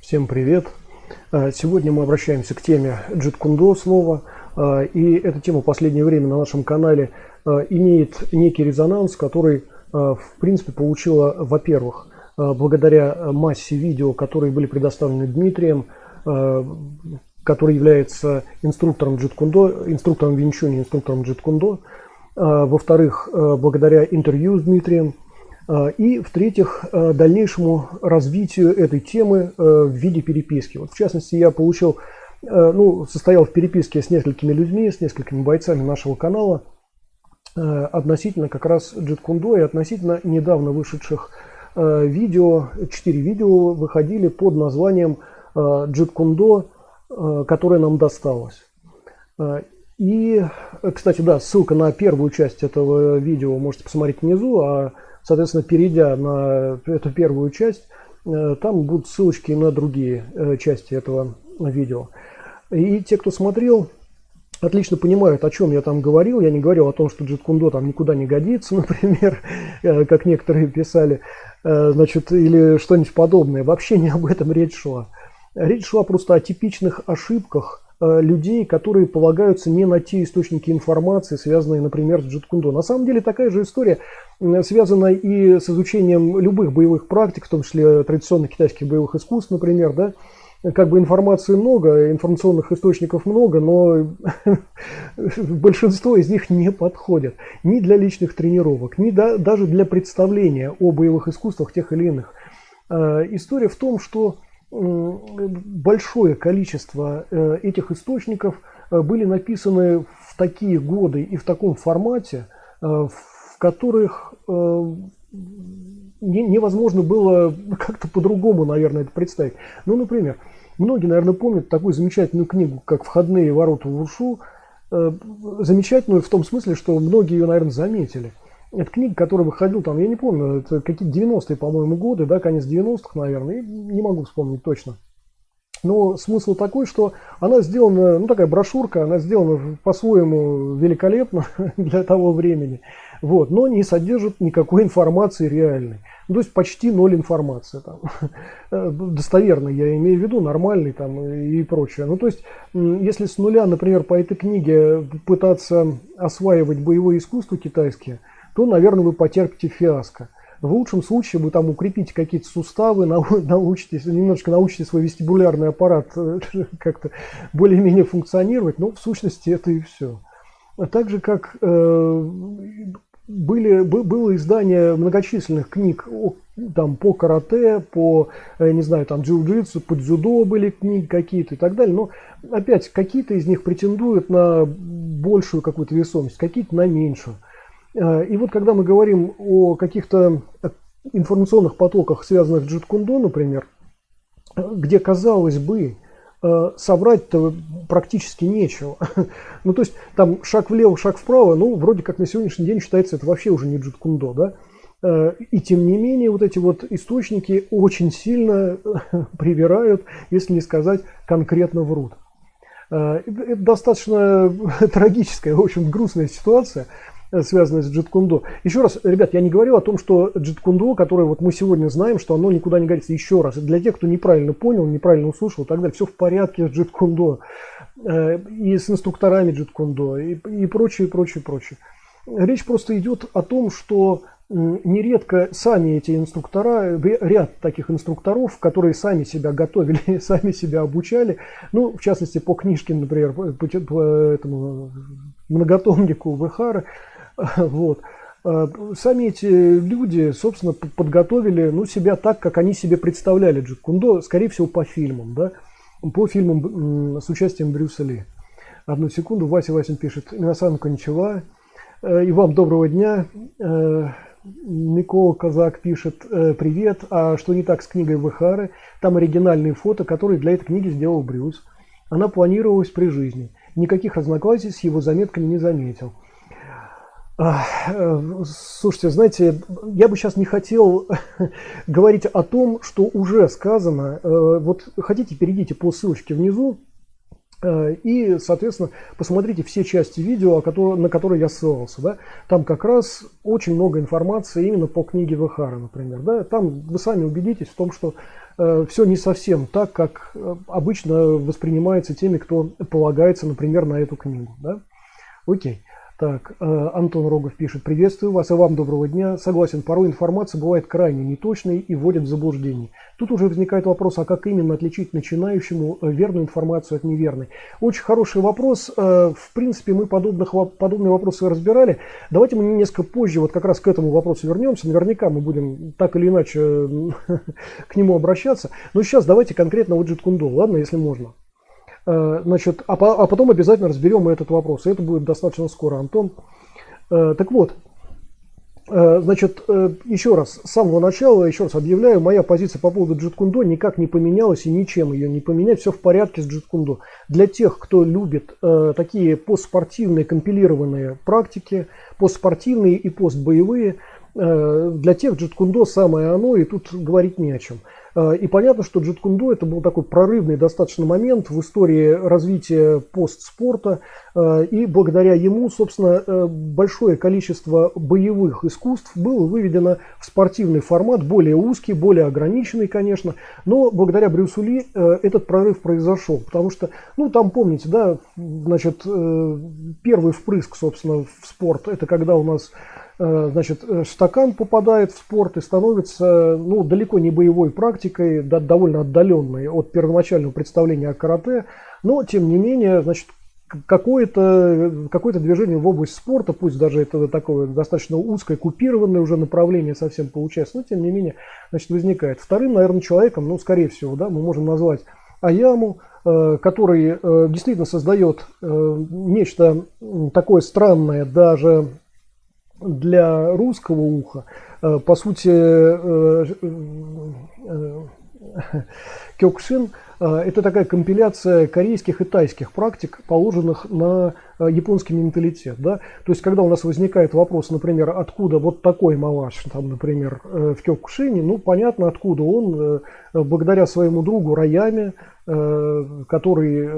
Всем привет! Сегодня мы обращаемся к теме Jeet Kune Do снова. И эта тема в последнее время на нашем канале имеет некий резонанс, который, в принципе, получила, во-первых, благодаря массе видео, которые были предоставлены Дмитрием, который является инструктором Jeet Kune Do, инструктором Винь Чунь, инструктором Jeet Kune Do. Во-вторых, благодаря интервью с Дмитрием. И, в-третьих, дальнейшему развитию этой темы в виде переписки. Вот, в частности, я состоял в переписке с несколькими людьми, с несколькими бойцами нашего канала относительно как раз Jeet Kune Do и относительно недавно вышедших видео. 4 видео выходили под названием Jeet Kune Do, которое нам досталось. И, кстати, да, ссылка на первую часть этого видео можете посмотреть внизу, а соответственно, перейдя на эту первую часть, там будут ссылочки на другие части этого видео. И те, кто смотрел, отлично понимают, о чем я там говорил. Я не говорил о том, что Jeet Kune Do там никуда не годится, например, как некоторые писали, или что-нибудь подобное. Вообще не об этом речь шла. Речь шла просто о типичных ошибках людей, которые полагаются не на те источники информации, связанные, например, с Jeet Kune Do. На самом деле такая же история связана и с изучением любых боевых практик, в том числе традиционных китайских боевых искусств, например, да. Как бы информации много, информационных источников много, но большинство из них не подходят ни для личных тренировок, ни даже для представления о боевых искусствах тех или иных. История в том, что большое количество этих источников были написаны в такие годы и в таком формате, в которых невозможно было как-то по-другому, наверное, это представить. Ну, например, многие, наверное, помнят такую замечательную книгу, как «Входные ворота в Ушу». Замечательную в том смысле, что многие ее, наверное, заметили. Это книга, которая выходила там, я не помню, это какие-то 90-е, по-моему, годы, да, конец 90-х, наверное, не могу вспомнить точно. Но смысл такой, что она сделана, такая брошюрка, она сделана по-своему великолепно для того времени, вот, но не содержит никакой информации реальной. То есть почти ноль информации там. Достоверной, я имею в виду, нормальной там и прочее. То есть, если с нуля, например, по этой книге пытаться осваивать боевое искусство китайское, то, наверное, вы потерпите фиаско. В лучшем случае вы там укрепите какие-то суставы, немножко научите свой вестибулярный аппарат как-то более-менее функционировать, но в сущности это и все. А так же, как было издание многочисленных книг по карате, по, не знаю, там джиу-джитсу, по дзюдо были книги какие-то и так далее, но опять какие-то из них претендуют на большую какую-то весомость, какие-то на меньшую. И вот когда мы говорим о каких-то информационных потоках, связанных с Jeet Kune Do, например, где, казалось бы, соврать-то практически нечего. То есть там шаг влево, шаг вправо, вроде как на сегодняшний день считается это вообще уже не Jeet Kune Do, да? И тем не менее вот эти вот источники очень сильно привирают, если не сказать конкретно врут. Это достаточно трагическая, в общем, грустная ситуация, связанная с Jeet Kune Do. Еще раз, ребят, я не говорил о том, что Jeet Kune Do, которое вот мы сегодня знаем, что оно никуда не годится. Еще раз, для тех, кто неправильно понял, неправильно услышал и так далее, все в порядке с Jeet Kune Do. И с инструкторами Jeet Kune Do, и прочее, прочее, прочее. Речь просто идет о том, что нередко сами эти инструктора, ряд таких инструкторов, которые сами себя готовили, сами себя обучали, в частности, по книжке, например, по этому многотомнику Вэхары, вот, сами эти люди, собственно, подготовили себя так, как они себе представляли Jeet Kune Do, скорее всего, по фильмам, да, по фильмам с участием Брюса Ли. Одну секунду, Вася пишет: «Минасан коничева», и вам доброго дня. Микола Казак пишет: «Привет, а что не так с книгой Вэхары? Там оригинальные фото, которые для этой книги сделал Брюс. Она планировалась при жизни. Никаких разногласий с его заметками не заметил». Слушайте, знаете, я бы сейчас не хотел говорить о том, что уже сказано. Вот хотите, перейдите по ссылочке внизу и, соответственно, посмотрите все части видео, на которые я ссылался. Да? Там как раз очень много информации именно по книге Вэхары, например. Да? Там вы сами убедитесь в том, что все не совсем так, как обычно воспринимается теми, кто полагается, например, на эту книгу. Да? Окей. Так, Антон Рогов пишет: приветствую вас и вам доброго дня. Согласен, порой информация бывает крайне неточной и вводит в заблуждение. Тут уже возникает вопрос, а как именно отличить начинающему верную информацию от неверной? Очень хороший вопрос. В принципе, мы подобные вопросы разбирали. Давайте мы несколько позже вот как раз к этому вопросу вернемся. Наверняка мы будем так или иначе к нему обращаться. Но сейчас давайте конкретно вот Jeet Kune Do, ладно, если можно. Значит, а потом обязательно разберем этот вопрос. И это будет достаточно скоро, Антон. Так вот, значит, еще раз, с самого начала, еще раз объявляю, моя позиция по поводу Jeet Kune Do никак не поменялась и ничем ее не поменять. Все в порядке с Jeet Kune Do. Для тех, кто любит такие постспортивные компилированные практики, постспортивные и постбоевые, для тех Jeet Kune Do самое оно, и тут говорить не о чем. И понятно, что Jeet Kune Do это был такой прорывный достаточно момент в истории развития постспорта. И благодаря ему, собственно, большое количество боевых искусств было выведено в спортивный формат, более узкий, более ограниченный, конечно. Но благодаря Брюсу Ли этот прорыв произошел. Потому что, ну, там, помните, да, значит, первый впрыск, собственно, в спорт, это когда у нас, значит, стакан попадает в спорт и становится, ну, далеко не боевой практикой, да, довольно отдаленной от первоначального представления о карате, но, тем не менее, значит, какое-то движение в область спорта, пусть даже это такое достаточно узкое, купированное уже направление совсем получается, но, тем не менее, значит, возникает. Вторым, наверное, человеком, ну, скорее всего, да, мы можем назвать Аяму, который действительно создает нечто такое странное даже для русского уха. По сути, Кёкушин – это такая компиляция корейских и тайских практик, положенных на японский менталитет. Да? То есть, когда у нас возникает вопрос, например, откуда вот такой малаш, там, например, в Кёкушине, ну, понятно, откуда он, благодаря своему другу Раяме, который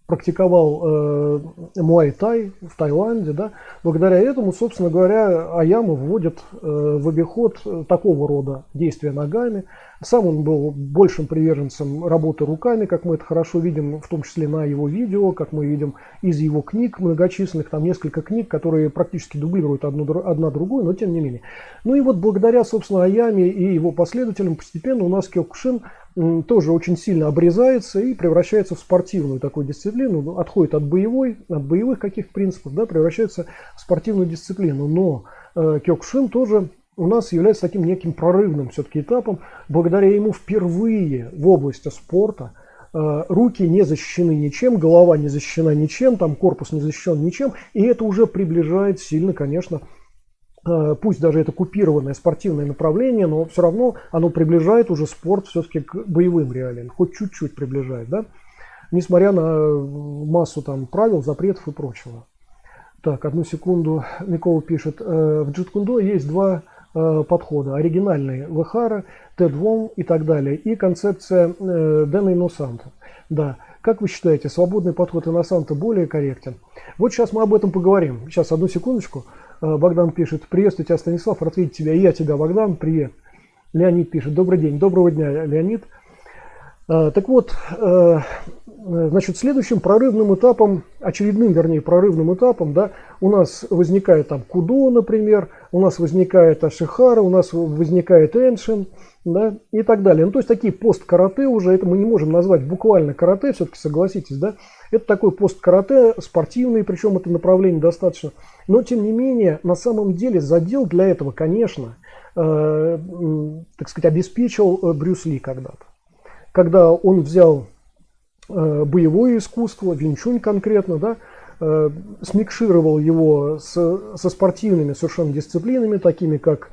практиковал муай-тай в Таиланде, да, благодаря этому, собственно говоря, Аяма вводит в обиход такого рода действия ногами. Сам он был большим приверженцем работы руками, как мы это хорошо видим, в том числе на его видео, как мы видим из его книг многочисленных, там несколько книг, которые практически дублируют одна другую, но тем не менее. Ну и вот благодаря, собственно, Аяме и его последователям постепенно у нас Кёкушин тоже очень сильно обрезается и превращается в спортивную такую дисциплину, отходит от боевых каких-то принципов, да, превращается в спортивную дисциплину. Но Кёкушин тоже у нас является таким неким прорывным все-таки этапом. Благодаря ему впервые в области спорта руки не защищены ничем, голова не защищена ничем, там корпус не защищен ничем, и это уже приближает сильно, конечно, пусть даже это купированное спортивное направление, но все равно оно приближает уже спорт все-таки к боевым реалиям, хоть чуть-чуть приближает, да? Несмотря на массу там правил, запретов и прочего. Так, одну секунду, Микола пишет, в Jeet Kune Do есть два подхода: оригинальный Вихара, Тедвон и так далее, и концепция Дэна Иносанта. Да. Как вы считаете, свободный подход Иносанта более корректен? Вот сейчас мы об этом поговорим. Сейчас, одну секундочку. Богдан пишет: приветствую тебя, Станислав, рад видеть тебя. И я тебя, Богдан, привет. Леонид пишет: добрый день. Доброго дня, Леонид. Так вот, значит, следующим прорывным этапом, очередным, вернее, прорывным этапом, да, у нас возникает там Кудо, например, у нас возникает Ашихара, у нас возникает Эншин, да, и так далее. Ну, то есть такие пост-карате уже, это мы не можем назвать буквально карате, все-таки согласитесь, да, это такой пост-карате, спортивный, причем это направление достаточно, но тем не менее, на самом деле задел для этого, конечно, так сказать, обеспечил Брюс Ли когда-то. Когда он взял боевое искусство, винчунь конкретно, да, смикшировал его со спортивными совершенно дисциплинами, такими как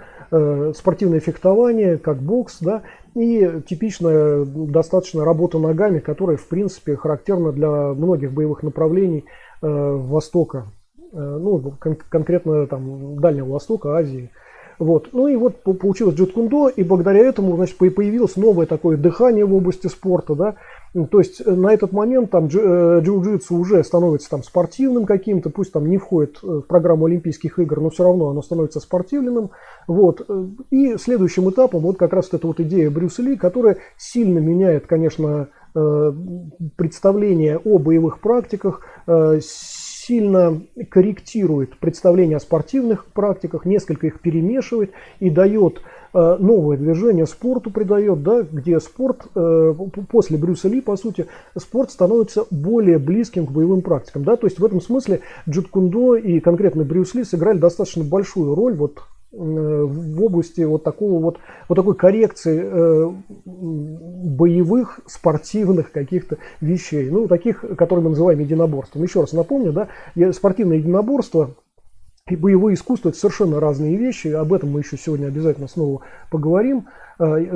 спортивное фептование, как бокс, да, и типичная достаточно работа ногами, которая, в принципе, характерна для многих боевых направлений Востока, ну, конкретно там Дальнего Востока, Азии. Вот. Ну и вот получилось Jeet Kune Do, и благодаря этому, значит, появилось новое такое дыхание в области спорта, да, То есть на этот момент там джиу-джитсу уже становится там спортивным каким-то, пусть там не входит в программу Олимпийских игр, но все равно оно становится спортивным. Вот. И следующим этапом вот как раз эта вот идея Брюса Ли, которая сильно меняет, конечно, представление о боевых практиках, сильно корректирует представление о спортивных практиках, несколько их перемешивает и дает новое движение спорту, придает, да, где спорт после Брюса Ли, по сути, спорт становится более близким к боевым практикам. Да? То есть в этом смысле Джит Кундо и конкретно Брюс Ли сыграли достаточно большую роль вот в области вот такой коррекции боевых спортивных каких-то вещей, ну таких, которые мы называем единоборством. Еще раз напомню, да, спортивное единоборство и боевые искусства — это совершенно разные вещи, об этом мы еще сегодня обязательно снова поговорим.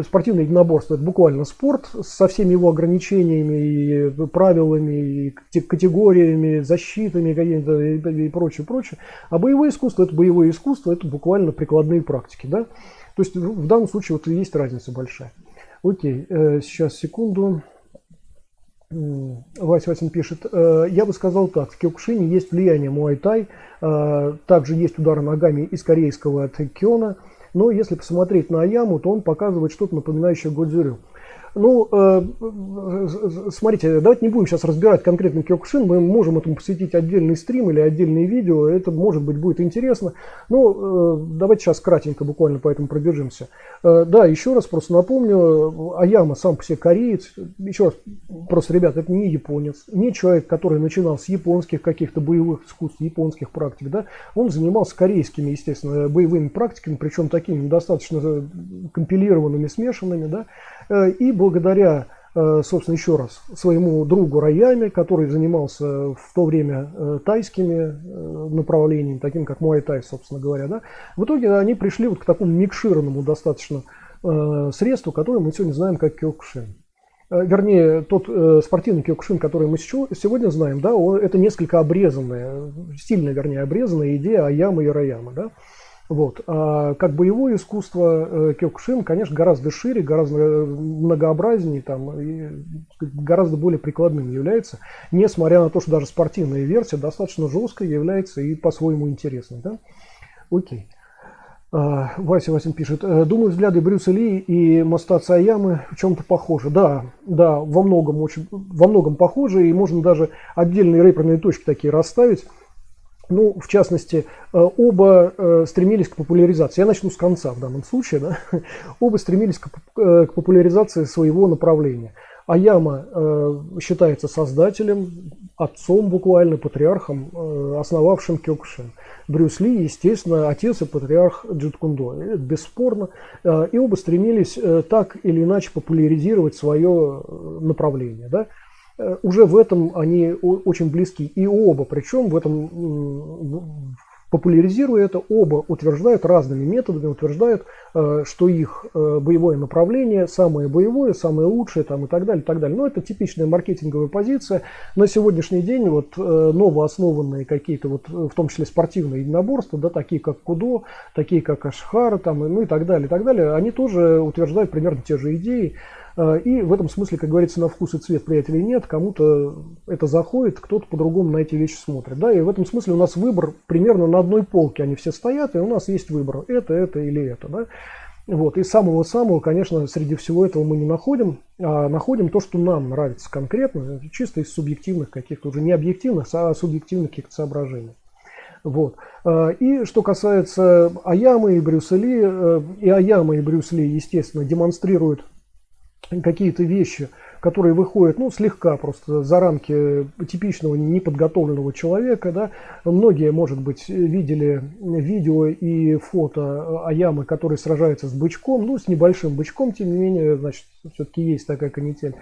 Спортивное единоборство — это буквально спорт со всеми его ограничениями и правилами, и категориями, защитами и прочее, прочее. А боевые искусства — это боевые искусства, это буквально прикладные практики. Да? То есть в данном случае вот есть разница большая. Окей, сейчас, секунду. Вася Васин пишет: я бы сказал так, в киокушине есть влияние муай-тай, также есть удары ногами из корейского тэккёна, но если посмотреть на Аяму, то он показывает что-то напоминающее годзюрю. Ну, смотрите, давайте не будем сейчас разбирать конкретный киокушин, мы можем этому посвятить отдельный стрим или отдельные видео, это, может быть, будет интересно. Но давайте сейчас кратенько буквально по этому пробежимся. Да, еще раз просто напомню, Аяма сам по себе кореец, еще раз, просто, ребята, это не японец, не человек, который начинал с японских каких-то боевых искусств, японских практик, да, он занимался корейскими, естественно, боевыми практиками, причем такими достаточно компилированными, смешанными, да. И благодаря, собственно, еще раз, своему другу Раяме, который занимался в то время тайскими направлениями, таким как муай-тай, собственно говоря, да, в итоге они пришли вот к такому микшированному достаточно средству, которое мы сегодня знаем как киокушин. Вернее, тот спортивный киокушин, который мы сегодня знаем, да, это несколько обрезанная, сильно, вернее, обрезанная идея Аямы и Раяма, да. Вот. А как боевое искусство киокушин, конечно, гораздо шире, гораздо многообразнее там, и гораздо более прикладным является, несмотря на то, что даже спортивная версия достаточно жесткая является и по-своему интересной. Да? Окей. Вася Васин пишет: думаю, взгляды Брюса Ли и Мастаци Аямы в чем-то похожи. Да, во многом похожи, и можно даже отдельные рэперные точки такие расставить. Ну, в частности, оба стремились к популяризации. Я начну с конца в данном случае. Да? Оба стремились к популяризации своего направления. Аяма считается создателем, отцом буквально, патриархом, основавшим киокушин. Брюс Ли, естественно, отец и патриарх Джит Кундо. Это бесспорно. И оба стремились так или иначе популяризировать свое направление. Да? Уже в этом они очень близки, и оба, причем в этом, популяризируя это, оба утверждают разными методами, утверждают, что их боевое направление самое боевое, самое лучшее там, и так далее, и так далее. Но это типичная маркетинговая позиция. На сегодняшний день вот новооснованные какие-то, вот, в том числе спортивные единоборства, да, такие как кудо, такие как ашхара, там, ну и так далее, они тоже утверждают примерно те же идеи. И в этом смысле, как говорится, на вкус и цвет приятелей нет, кому-то это заходит, кто-то по-другому на эти вещи смотрит. Да? И в этом смысле у нас выбор примерно на одной полке, они все стоят, и у нас есть выбор, это или это. Да? Вот. И самого-самого, конечно, среди всего этого мы не находим, а находим то, что нам нравится конкретно, чисто из субъективных каких-то, уже не объективных, а субъективных каких-то соображений. Вот. И что касается Аямы и Брюса Ли, и Аяма и Брюс Ли, естественно, демонстрируют какие-то вещи, которые выходят, ну, слегка просто за рамки типичного неподготовленного человека, да. Многие, может быть, видели видео и фото Аямы, который сражается с бычком, ну, с небольшим бычком, тем не менее, значит, все-таки есть такая канитель.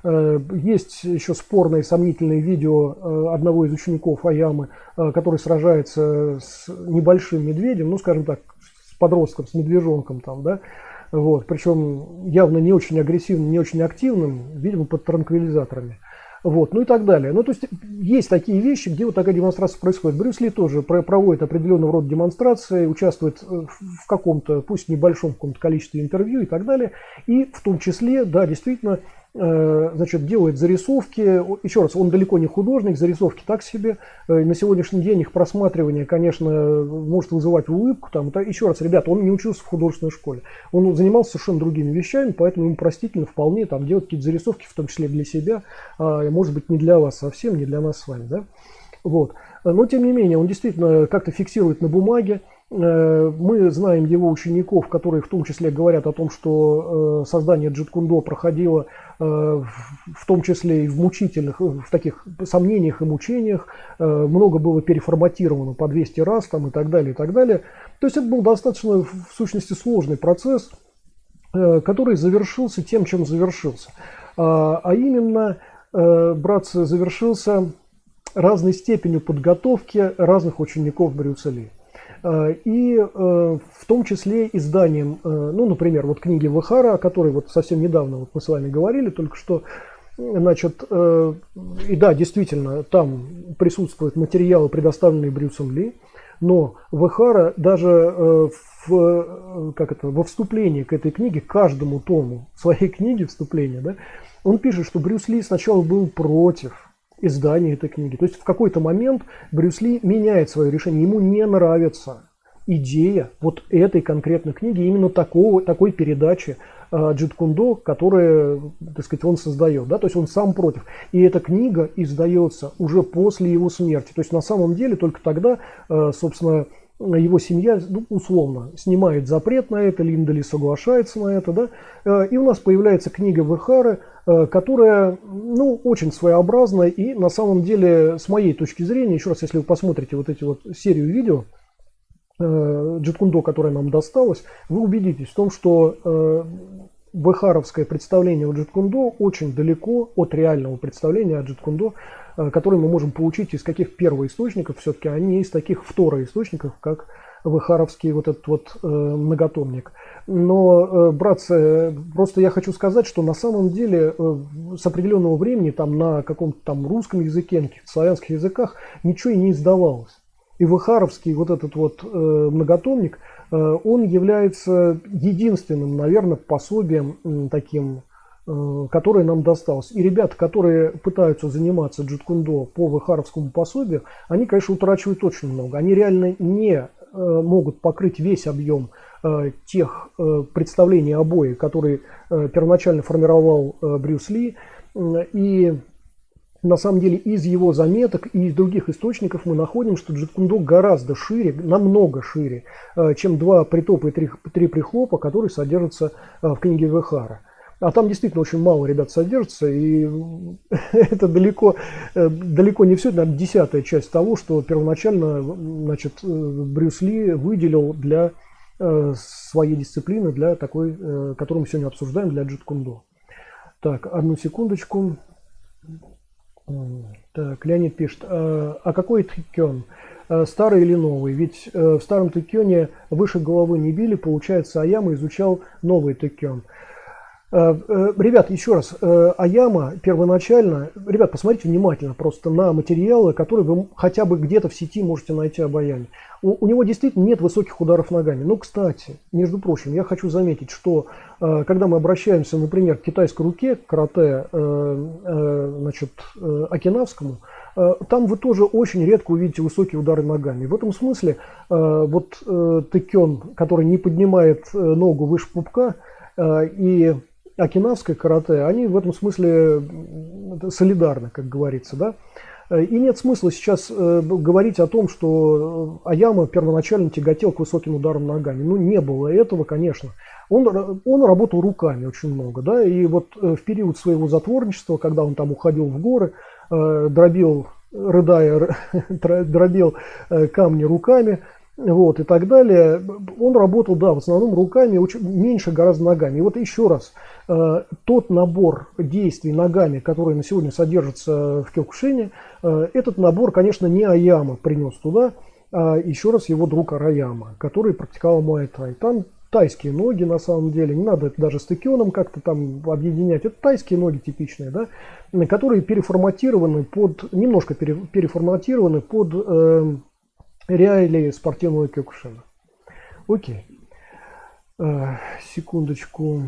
Есть еще спорное, сомнительное видео одного из учеников Аямы, который сражается с небольшим медведем, ну, скажем так, с подростком, с медвежонком там, да. Вот, причем явно не очень агрессивным, не очень активным, видимо, под транквилизаторами. Вот, ну и так далее. Ну, то есть такие вещи, где вот такая демонстрация происходит. Брюс Ли тоже проводит определенного рода демонстрации, участвует в каком-то, пусть небольшом каком-то количестве интервью и так далее. И в том числе, да, действительно, значит, делает зарисовки. Еще раз, он далеко не художник, зарисовки так себе. На сегодняшний день их просматривание, конечно, может вызывать улыбку. Там. Еще раз, ребята, он не учился в художественной школе. Он занимался совершенно другими вещами, поэтому ему простительно вполне там, делать какие-то зарисовки, в том числе для себя. Может быть, не для вас совсем, не для нас с вами. Да? Вот. Но, тем не менее, он действительно как-то фиксирует на бумаге. Мы знаем его учеников, которые в том числе говорят о том, что создание джиткундо проходило в том числе и в мучительных, в таких сомнениях и мучениях. Много было переформатировано по 200 раз там, и так далее, и так далее. То есть это был достаточно, в сущности, сложный процесс, который завершился тем, чем завершился. А именно, братцы, завершился разной степенью подготовки разных учеников Брюса Ли. И в том числе изданием, ну, например, вот книги Вэхара, о которой вот совсем недавно вот мы с вами говорили, только что, значит, и да, действительно, там присутствуют материалы, предоставленные Брюсом Ли, но Вэхара даже во вступлении к этой книге, к каждому тому своей книги вступления, да, он пишет, что Брюс Ли сначала был против издания этой книги. То есть в какой-то момент Брюс Ли меняет свое решение. Ему не нравится идея вот этой конкретной книги, именно такой передачи джиткундо, которую, так сказать, он создает. Да? То есть он сам против. И эта книга издается уже после его смерти. То есть на самом деле только тогда, собственно, его семья, ну, условно, снимает запрет на это, Линда Ли соглашается на это, да, и у нас появляется книга Вэхары, которая, ну, очень своеобразная, и на самом деле, с моей точки зрения, еще раз, если вы посмотрите вот эти вот серию видео джиткундо, которая нам досталась, вы убедитесь в том, что вэхаровское представление о джиткундо очень далеко от реального представления о джиткундо, который мы можем получить из каких первоисточников, все-таки, а не из таких второисточников, как вэхаровский вот этот вот многотомник. Но, братцы, просто я хочу сказать, что на самом деле с определенного времени там на каком-то там русском языке, на каких-то славянских языках ничего и не издавалось. И вэхаровский вот этот вот многотомник, он является единственным, наверное, пособием таким, которое нам досталось. И ребята, которые пытаются заниматься джиткундо по вэхаровскому пособию, они, конечно, утрачивают очень много. Они реально не могут покрыть весь объем тех представлений о бое, которые первоначально формировал Брюс Ли. И на самом деле из его заметок и из других источников мы находим, что джиткундо гораздо шире, намного шире, чем два притопа и три прихлопа, которые содержатся в книге Вэхара. А там действительно очень мало ребят содержится, и это далеко не все, наверное, 10-я часть того, что первоначально, значит, Брюс Ли выделил для своей дисциплины, для такой, которую мы сегодня обсуждаем, для джиткундо. Так, одну секундочку. Так, Леонид пишет, а какой тэккён? Старый или новый? Ведь в старом тэккёне выше головы не били, получается, Аяма изучал новый тэккён. Ребят, еще раз, Аяма первоначально, ребят, посмотрите внимательно просто на материалы, которые вы хотя бы где-то в сети можете найти об Аяме. У него действительно нет высоких ударов ногами. Но, кстати, между прочим, я хочу заметить, что когда мы обращаемся, например, к китайской руке, к карате, значит, окинавскому, там вы тоже очень редко увидите высокие удары ногами. В этом смысле вот тэккён, который не поднимает ногу выше пупка, и окинавское карате, они в этом смысле солидарны, как говорится, да. И нет смысла сейчас говорить о том, что Аяма первоначально тяготел к высоким ударам ногами. Ну, не было этого, конечно. Он работал руками очень много, да, и вот в период своего затворничества, когда он там уходил в горы, дробил, рыдая, дробил камни руками, вот, и так далее. Он работал, да, в основном руками, меньше гораздо ногами. И вот еще раз, тот набор действий ногами, который на сегодня содержится в Кёкушине, этот набор, конечно, не Аяма принес туда, а еще раз его друг Араяма, который практиковал муай-тай. Там тайские ноги, на самом деле, не надо это даже с тэккёном как-то там объединять, это тайские ноги типичные, да, которые переформатированы немножко переформатированы под реалии спортивного Кёкушина. Окей. Секундочку.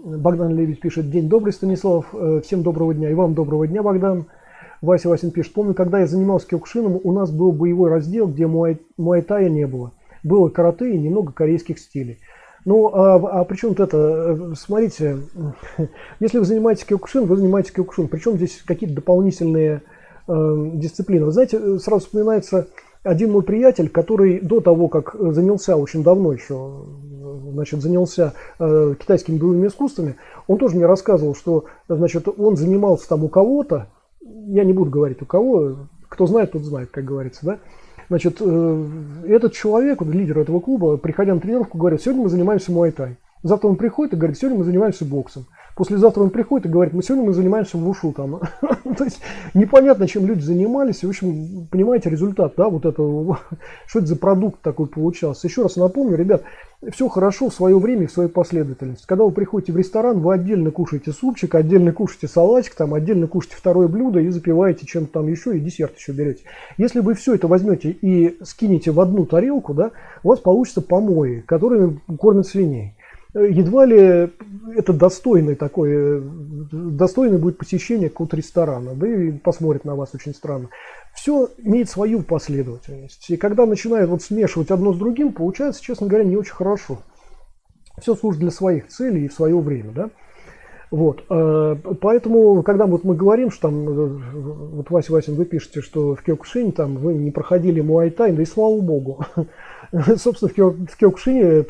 Богдан Лебедь пишет: день добрый, Станислав, всем доброго дня. И вам доброго дня, Богдан. Вася Васин пишет: помню, когда я занимался киокушином, у нас был боевой раздел, где муай-тая не было. Было карате и немного корейских стилей. Ну, а при чем тут это? Смотрите, если вы занимаетесь киокушин, вы занимаетесь киокушин. Причем здесь какие-то дополнительные дисциплины. Вы знаете, сразу вспоминается один мой приятель, который до того, как занялся очень давно еще, значит, занялся китайскими боевыми искусствами, он тоже мне рассказывал, что, значит, он занимался там у кого-то, я не буду говорить у кого, кто знает, тот знает, как говорится, да. Значит, этот человек, лидер этого клуба, приходя на тренировку, говорит: сегодня мы занимаемся муай-тай. Завтра он приходит и говорит: сегодня мы занимаемся боксом. Послезавтра он приходит и говорит: сегодня мы занимаемся вушу там. То есть непонятно, чем люди занимались. В общем, понимаете, результат, да, вот этого, что это за продукт такой получался. Еще раз напомню, ребят, все хорошо в свое время и в своей последовательности. Когда вы приходите в ресторан, вы отдельно кушаете супчик, отдельно кушаете салатик, там, отдельно кушаете второе блюдо и запиваете чем-то там еще, и десерт еще берете. Если вы все это возьмете и скинете в одну тарелку, да, у вас получится помои, которые кормят свиней. Едва ли это достойное будет посещение какого-то ресторана, да и посмотрят на вас очень странно. Все имеет свою последовательность. И когда начинают вот смешивать одно с другим, получается, честно говоря, не очень хорошо. Все служит для своих целей и в свое время, да. Вот, поэтому, когда вот мы говорим, что там, вот Вася Васин, вы пишете, что в киокушине там вы не проходили муай-тай, да и слава богу. Собственно, в киокушине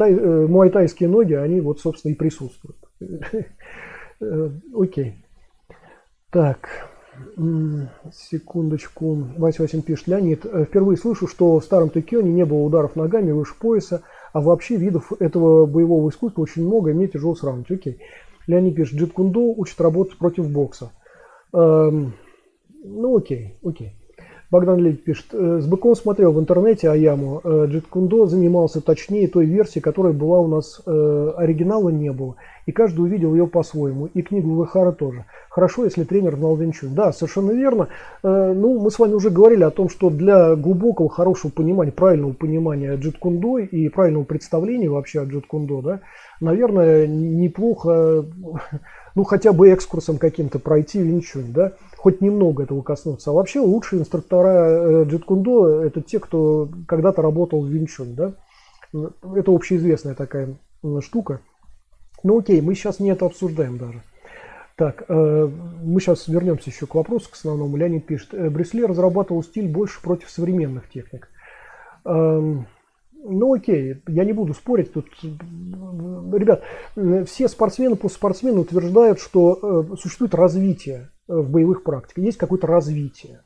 муай-тайские ноги, они вот, собственно, и присутствуют. Окей. Так, секундочку. Вася Васин пишет: Леонид, впервые слышу, что в старом Тэкёне не было ударов ногами выше пояса, а вообще видов этого боевого искусства очень много, и мне тяжело сравнивать. Окей. Леонид пишет: джит-кундо учит работать против бокса. Ну, окей. Богдан Лебедь пишет: с быком смотрел в интернете Аяму. Джит-кундо занимался точнее той версии, которая была у нас, оригинала не было. И каждый увидел ее по-своему. И книгу Вэхара тоже. Хорошо, если тренер знал Винь Чунь. Да, совершенно верно. Ну, мы с вами уже говорили о том, что для глубокого, хорошего понимания, правильного понимания джит-кундо и правильного представления вообще о джит-кундо, да, наверное, неплохо, ну, хотя бы экскурсом каким-то пройти Винь Чунь, да, хоть немного этого коснуться. А вообще лучшие инструктора джит-кундо — это те, кто когда-то работал в Винь Чунь, да. Это общеизвестная такая штука. Ну, окей, мы сейчас не это обсуждаем даже. Так, мы сейчас вернемся еще к вопросу, к основному. Леонид пишет: Брюс Ли разрабатывал стиль больше против современных техник. Ну, окей, я не буду спорить тут. Ребят, все спортсмены по спортсмену утверждают, что существует развитие в боевых практиках, есть какое-то развитие.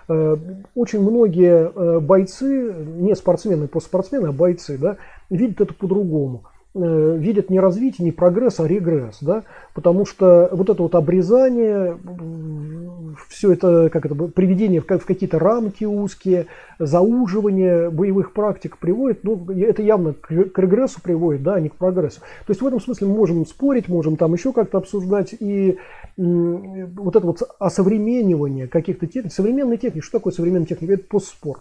Очень многие бойцы, не спортсмены по спортсмену, а бойцы, да, видят это по-другому. Видят не развитие, не прогресс, а регресс, да, потому что вот это вот обрезание, все это, как это, приведение в какие-то рамки узкие, зауживание боевых практик приводит, ну, это явно к регрессу приводит, да, а не к прогрессу. То есть в этом смысле мы можем спорить, можем там еще как-то обсуждать, и вот это вот осовременивание каких-то техник, современной техники, что такое современная техника? Это постспорт.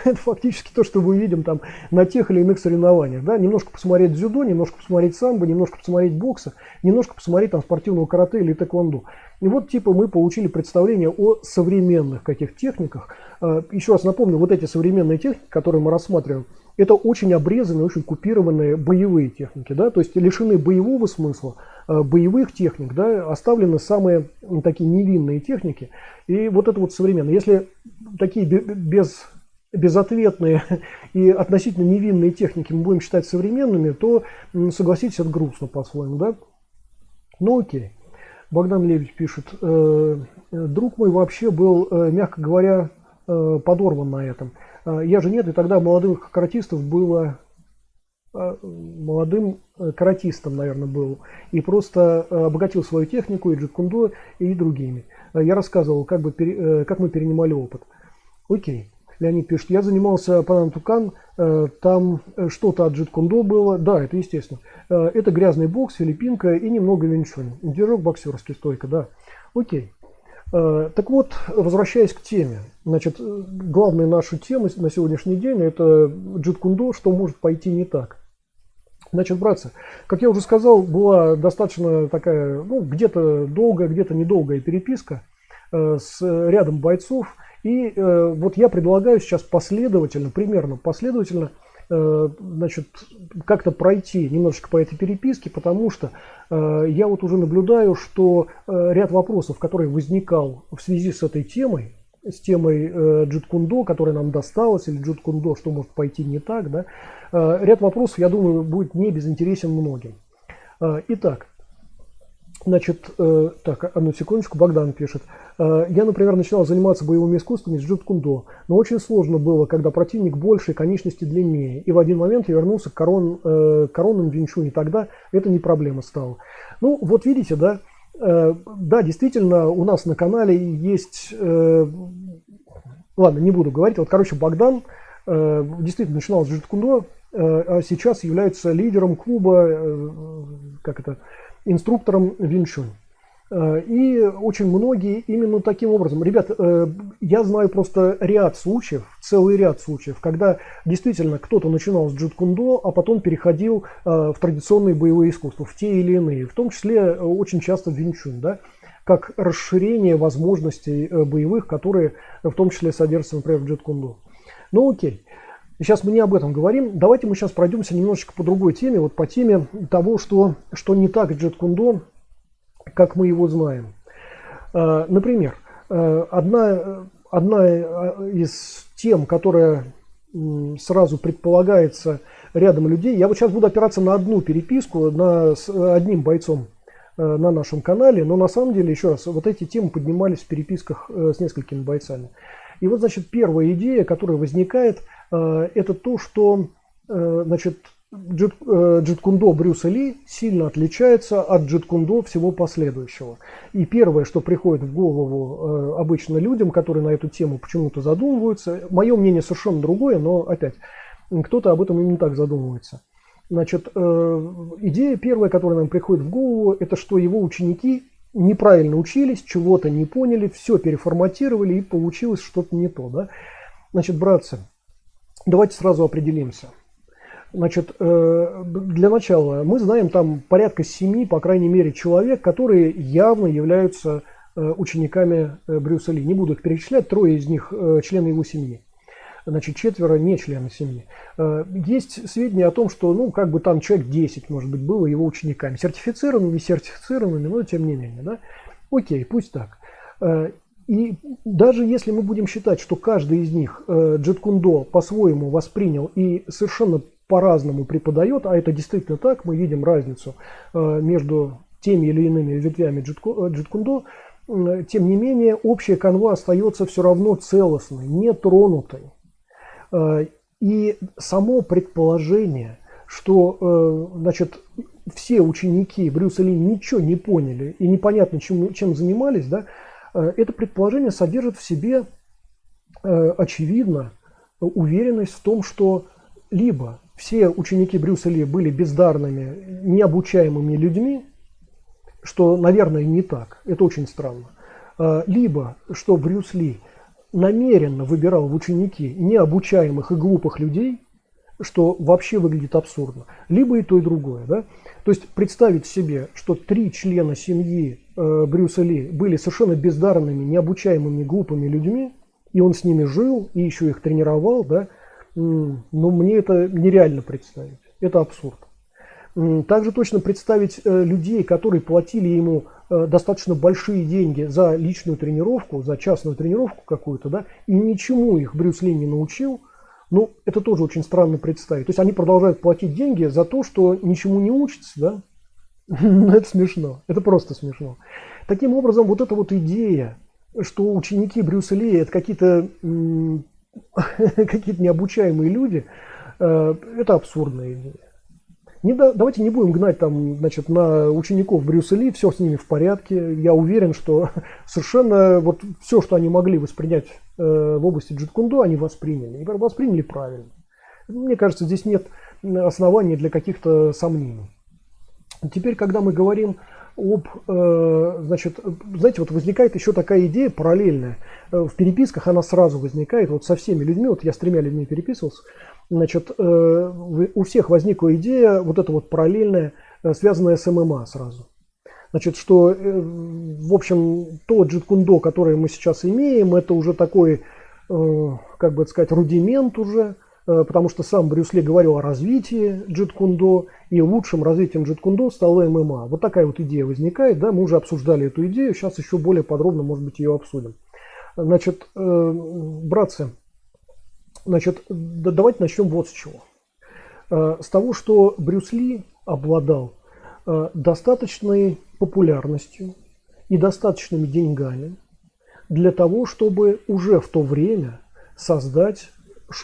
Это фактически то, что мы видим там на тех или иных соревнованиях. Да? Немножко посмотреть дзюдо, немножко посмотреть самбо, немножко посмотреть бокса, немножко посмотреть там спортивного карате или тэквондо. И вот типа мы получили представление о современных каких техниках. Еще раз напомню, вот эти современные техники, которые мы рассматриваем, это очень обрезанные, очень купированные боевые техники. Да? То есть лишены боевого смысла, боевых техник, да? Оставлены самые такие невинные техники. И вот это вот современное. Если такие безответные и относительно невинные техники мы будем считать современными, то, согласитесь, это грустно по-своему, да? Ну окей. Богдан Лебедь пишет: друг мой вообще был, мягко говоря, подорван на этом. Я же нет, и тогда молодых каратистов было, молодым каратистом, наверное, был, и просто обогатил свою технику и джит-кундо, и другими. Я рассказывал, как мы перенимали опыт. Окей. Леонид пишет: я занимался панантукан, там что-то от джит-кундо было. Да, это естественно. Это грязный бокс, филиппинка и немного Винь Чунь. Движок боксерский, стойка, да. Окей. Так вот, возвращаясь к теме. Значит, главная наша тема на сегодняшний день — это джит-кундо, что может пойти не так. Значит, братцы, как я уже сказал, была достаточно такая, ну, где-то долгая, где-то недолгая переписка с рядом бойцов. И вот я предлагаю сейчас последовательно, примерно последовательно, значит, как-то пройти немножечко по этой переписке, потому что я вот уже наблюдаю, что ряд вопросов, который возникал в связи с этой темой, с темой джиткундо, которая нам досталась, или джиткундо, что может пойти не так, да, ряд вопросов, я думаю, будет не безинтересен многим. Итак, значит, так, одну секундочку, Богдан пишет. Я, например, начинал заниматься боевыми искусствами с джиткундо, но очень сложно было, когда противник больше и конечности длиннее. И в один момент я вернулся к коронным винчунь, и тогда это не проблема стала. Ну, вот видите, да, да, действительно, у нас на канале есть, ладно, не буду говорить, вот, короче, Богдан действительно начинал с джиткундо, а сейчас является лидером клуба, как это, инструктором винчунь. И очень многие именно таким образом. Ребят, я знаю просто ряд случаев, целый ряд случаев, когда действительно кто-то начинал с джиткундо, а потом переходил в традиционные боевые искусства, в те или иные, в том числе очень часто в винчунь, да, как расширение возможностей боевых, которые в том числе содержатся, например, в джиткундо. Ну окей. Сейчас мы не об этом говорим. Давайте мы сейчас пройдемся немножечко по другой теме, вот по теме того, что не так с джиткундо, как мы его знаем. Например, одна из тем, которая сразу предполагается рядом людей, я вот сейчас буду опираться на одну переписку с одним бойцом на нашем канале, но на самом деле, еще раз, вот эти темы поднимались в переписках с несколькими бойцами. И вот, значит, первая идея, которая возникает, это то, что, значит, джиткундо Брюса Ли сильно отличается от джиткундо всего последующего. И первое, что приходит в голову обычно людям, которые на эту тему почему-то задумываются, мое мнение совершенно другое, но опять, кто-то об этом именно так задумывается. Значит, идея первая, которая нам приходит в голову, это что его ученики неправильно учились, чего-то не поняли, все переформатировали и получилось что-то не то. Да? Значит, братцы, давайте сразу определимся. Значит, для начала мы знаем там порядка 7, по крайней мере, человек, которые явно являются учениками Брюса Ли. Не буду их перечислять, 3 из них члены его семьи. Значит, 4 не члены семьи. Есть сведения о том, что, ну, как бы там человек 10, может быть, было его учениками. Сертифицированными, не сертифицированными, но тем не менее, да. Окей, пусть так. И даже если мы будем считать, что каждый из них джиткундо по-своему воспринял и совершенно по-разному преподает, а это действительно так, мы видим разницу между теми или иными ветвями джиткундо, тем не менее, общая канва остается все равно целостной, нетронутой. И само предположение, что, значит, все ученики Брюса Ли ничего не поняли и непонятно, чем занимались, да, это предположение содержит в себе, очевидно, уверенность в том, что либо все ученики Брюса Ли были бездарными, необучаемыми людьми, что, наверное, не так, это очень странно, либо что Брюс Ли намеренно выбирал в ученики необучаемых и глупых людей, что вообще выглядит абсурдно, либо и то, и другое. Да? То есть представить себе, что 3 члена семьи Брюса Ли были совершенно бездарными, необучаемыми, глупыми людьми, и он с ними жил, и еще их тренировал, да? Но мне это нереально представить. Это абсурд. Также точно представить людей, которые платили ему достаточно большие деньги за личную тренировку, за частную тренировку какую-то, да, и ничему их Брюс Ли не научил, ну, это тоже очень странно представить. То есть они продолжают платить деньги за то, что ничему не учатся, да? Это смешно, это просто смешно. Таким образом, вот эта вот идея, что ученики Брюса Ли это какие-то необучаемые люди, это абсурдная идея. Давайте не будем гнать там, значит, на учеников Брюса Ли, все с ними в порядке. Я уверен, что совершенно вот все, что они могли воспринять в области джиткундо, они восприняли. И восприняли правильно. Мне кажется, здесь нет оснований для каких-то сомнений. Теперь, когда мы говорим значит, знаете, вот возникает еще такая идея параллельная. В переписках она сразу возникает, вот со всеми людьми, вот я с 3 людьми переписывался, значит, у всех возникла идея вот эта вот параллельная, связанная с ММА сразу. Значит, что, в общем, то джит-кундо, которое мы сейчас имеем, это уже такой, как бы сказать, рудимент уже, потому что сам Брюс Ли говорил о развитии джит-кундо, и лучшим развитием джит-кундо стало ММА. Вот такая вот идея возникает, да, мы уже обсуждали эту идею, сейчас еще более подробно, может быть, ее обсудим. Значит, братцы, значит, давайте начнем вот с чего. С того, что Брюс Ли обладал достаточной популярностью и достаточными деньгами для того, чтобы уже в то время создать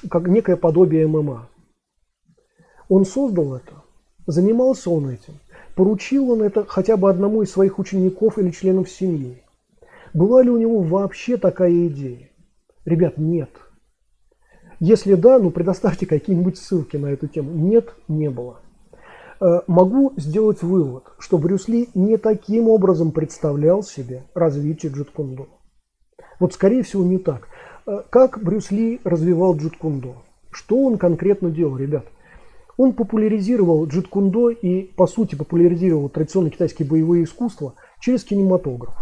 как некое подобие ММА. Он создал это, занимался он этим, поручил он это хотя бы одному из своих учеников или членов семьи. Была ли у него вообще такая идея? Ребят, нет. Если да, ну предоставьте какие-нибудь ссылки на эту тему. Нет, не было. Могу сделать вывод, что Брюс Ли не таким образом представлял себе развитие джит-кундо. Вот скорее всего не так. Как Брюс Ли развивал джит-кундо? Что он конкретно делал, ребят? Он популяризировал джит-кундо и, по сути, популяризировал традиционные китайские боевые искусства через кинематограф.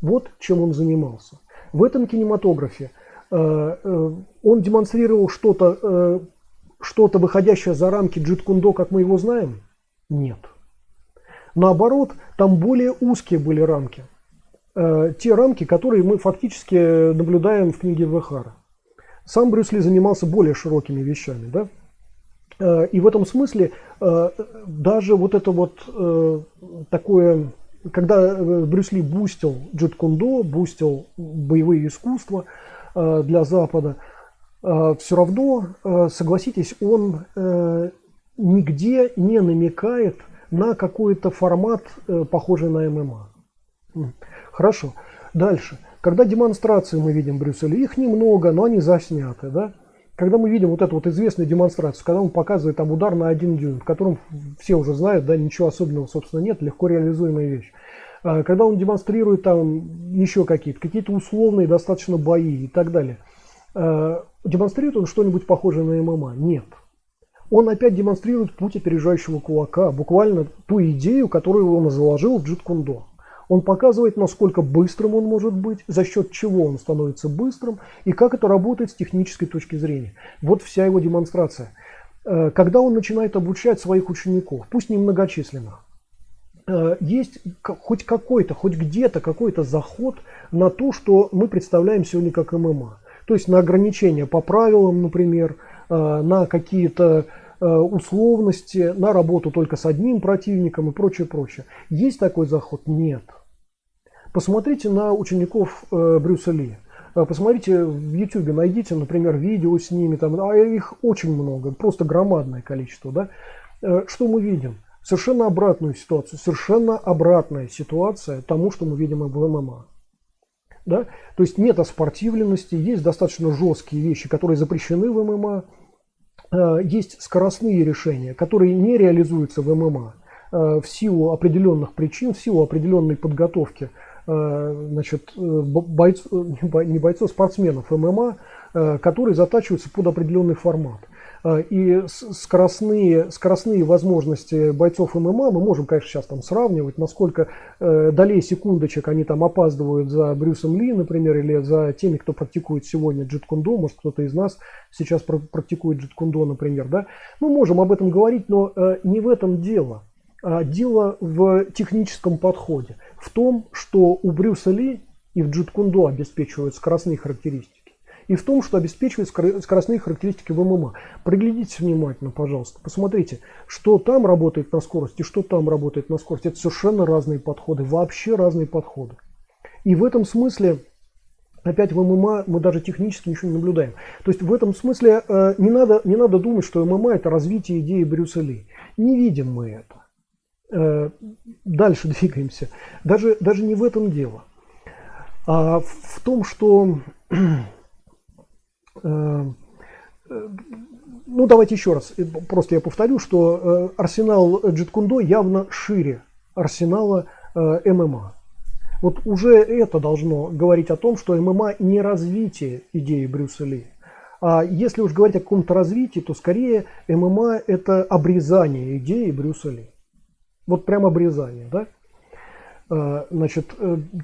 Вот чем он занимался. В этом кинематографе он демонстрировал что-то, выходящее за рамки джит-кундо, как мы его знаем? Нет. Наоборот, там более узкие были рамки. Те рамки, которые мы фактически наблюдаем в книге Вэхара. Сам Брюс Ли занимался более широкими вещами, да? И в этом смысле даже вот это вот такое, когда Брюс Ли бустил джит-кундо, бустил боевые искусства для Запада, все равно, согласитесь, он нигде не намекает на какой-то формат, похожий на ММА. Хорошо. Дальше. Когда демонстрации мы видим Брюса Ли, их немного, но они засняты, да? Когда мы видим вот эту вот известную демонстрацию, когда он показывает там удар на 1 дюйм, в котором все уже знают, да, ничего особенного, собственно, нет, легко реализуемая вещь. Когда он демонстрирует там еще какие-то условные достаточно бои и так далее. Демонстрирует он что-нибудь похожее на ММА? Нет. Он опять демонстрирует путь опережающего кулака, буквально ту идею, которую он заложил в джит-кундо. Он показывает, насколько быстрым он может быть, за счет чего он становится быстрым и как это работает с технической точки зрения. Вот вся его демонстрация. Когда он начинает обучать своих учеников, пусть немногочисленных, есть хоть какой-то, хоть где-то какой-то заход на то, что мы представляем сегодня как ММА. То есть на ограничения по правилам, например, на какие-то условности, на работу только с одним противником и прочее, прочее. Есть такой заход? Нет. Посмотрите на учеников Брюса Ли. Посмотрите в YouTube, найдите, например, видео с ними, там, их очень много, просто громадное количество. Да? Что мы видим? Совершенно обратную ситуацию, совершенно обратная ситуация тому, что мы видим в ММА. Да? То есть нет оспортивленности, есть достаточно жесткие вещи, которые запрещены в ММА. Есть скоростные решения, которые не реализуются в ММА в силу определенных причин, в силу определенной подготовки, значит, спортсменов ММА, которые затачиваются под определенный формат. И скоростные возможности бойцов ММА мы можем, конечно, сейчас там сравнивать, насколько долей секундочек они там опаздывают за Брюсом Ли, например, или за теми, кто практикует сегодня джит-кундо. Может, кто-то из нас сейчас практикует джит-кундо, например. Да? Мы можем об этом говорить, но не в этом дело. Дело в техническом подходе. В том, что у Брюса Ли и в джит-кундо обеспечивают скоростные характеристики. И в том, что обеспечивает скоростные характеристики в ММА. Приглядитесь внимательно, пожалуйста. Посмотрите, что там работает на скорости, что там работает на скорости. Это совершенно разные подходы, вообще разные подходы. И в этом смысле, опять в ММА мы даже технически ничего не наблюдаем. То есть в этом смысле не надо думать, что ММА это развитие идеи Брюса Ли. Не видим мы это. Дальше двигаемся. Даже не в этом дело. А в том, что... Ну, давайте еще раз, просто я повторю, что арсенал джит-кундо явно шире арсенала ММА. Вот уже это должно говорить о том, что ММА не развитие идеи Брюса Ли. А если уж говорить о каком-то развитии, то скорее ММА это обрезание идеи Брюса Ли. Вот прям обрезание, да? Значит,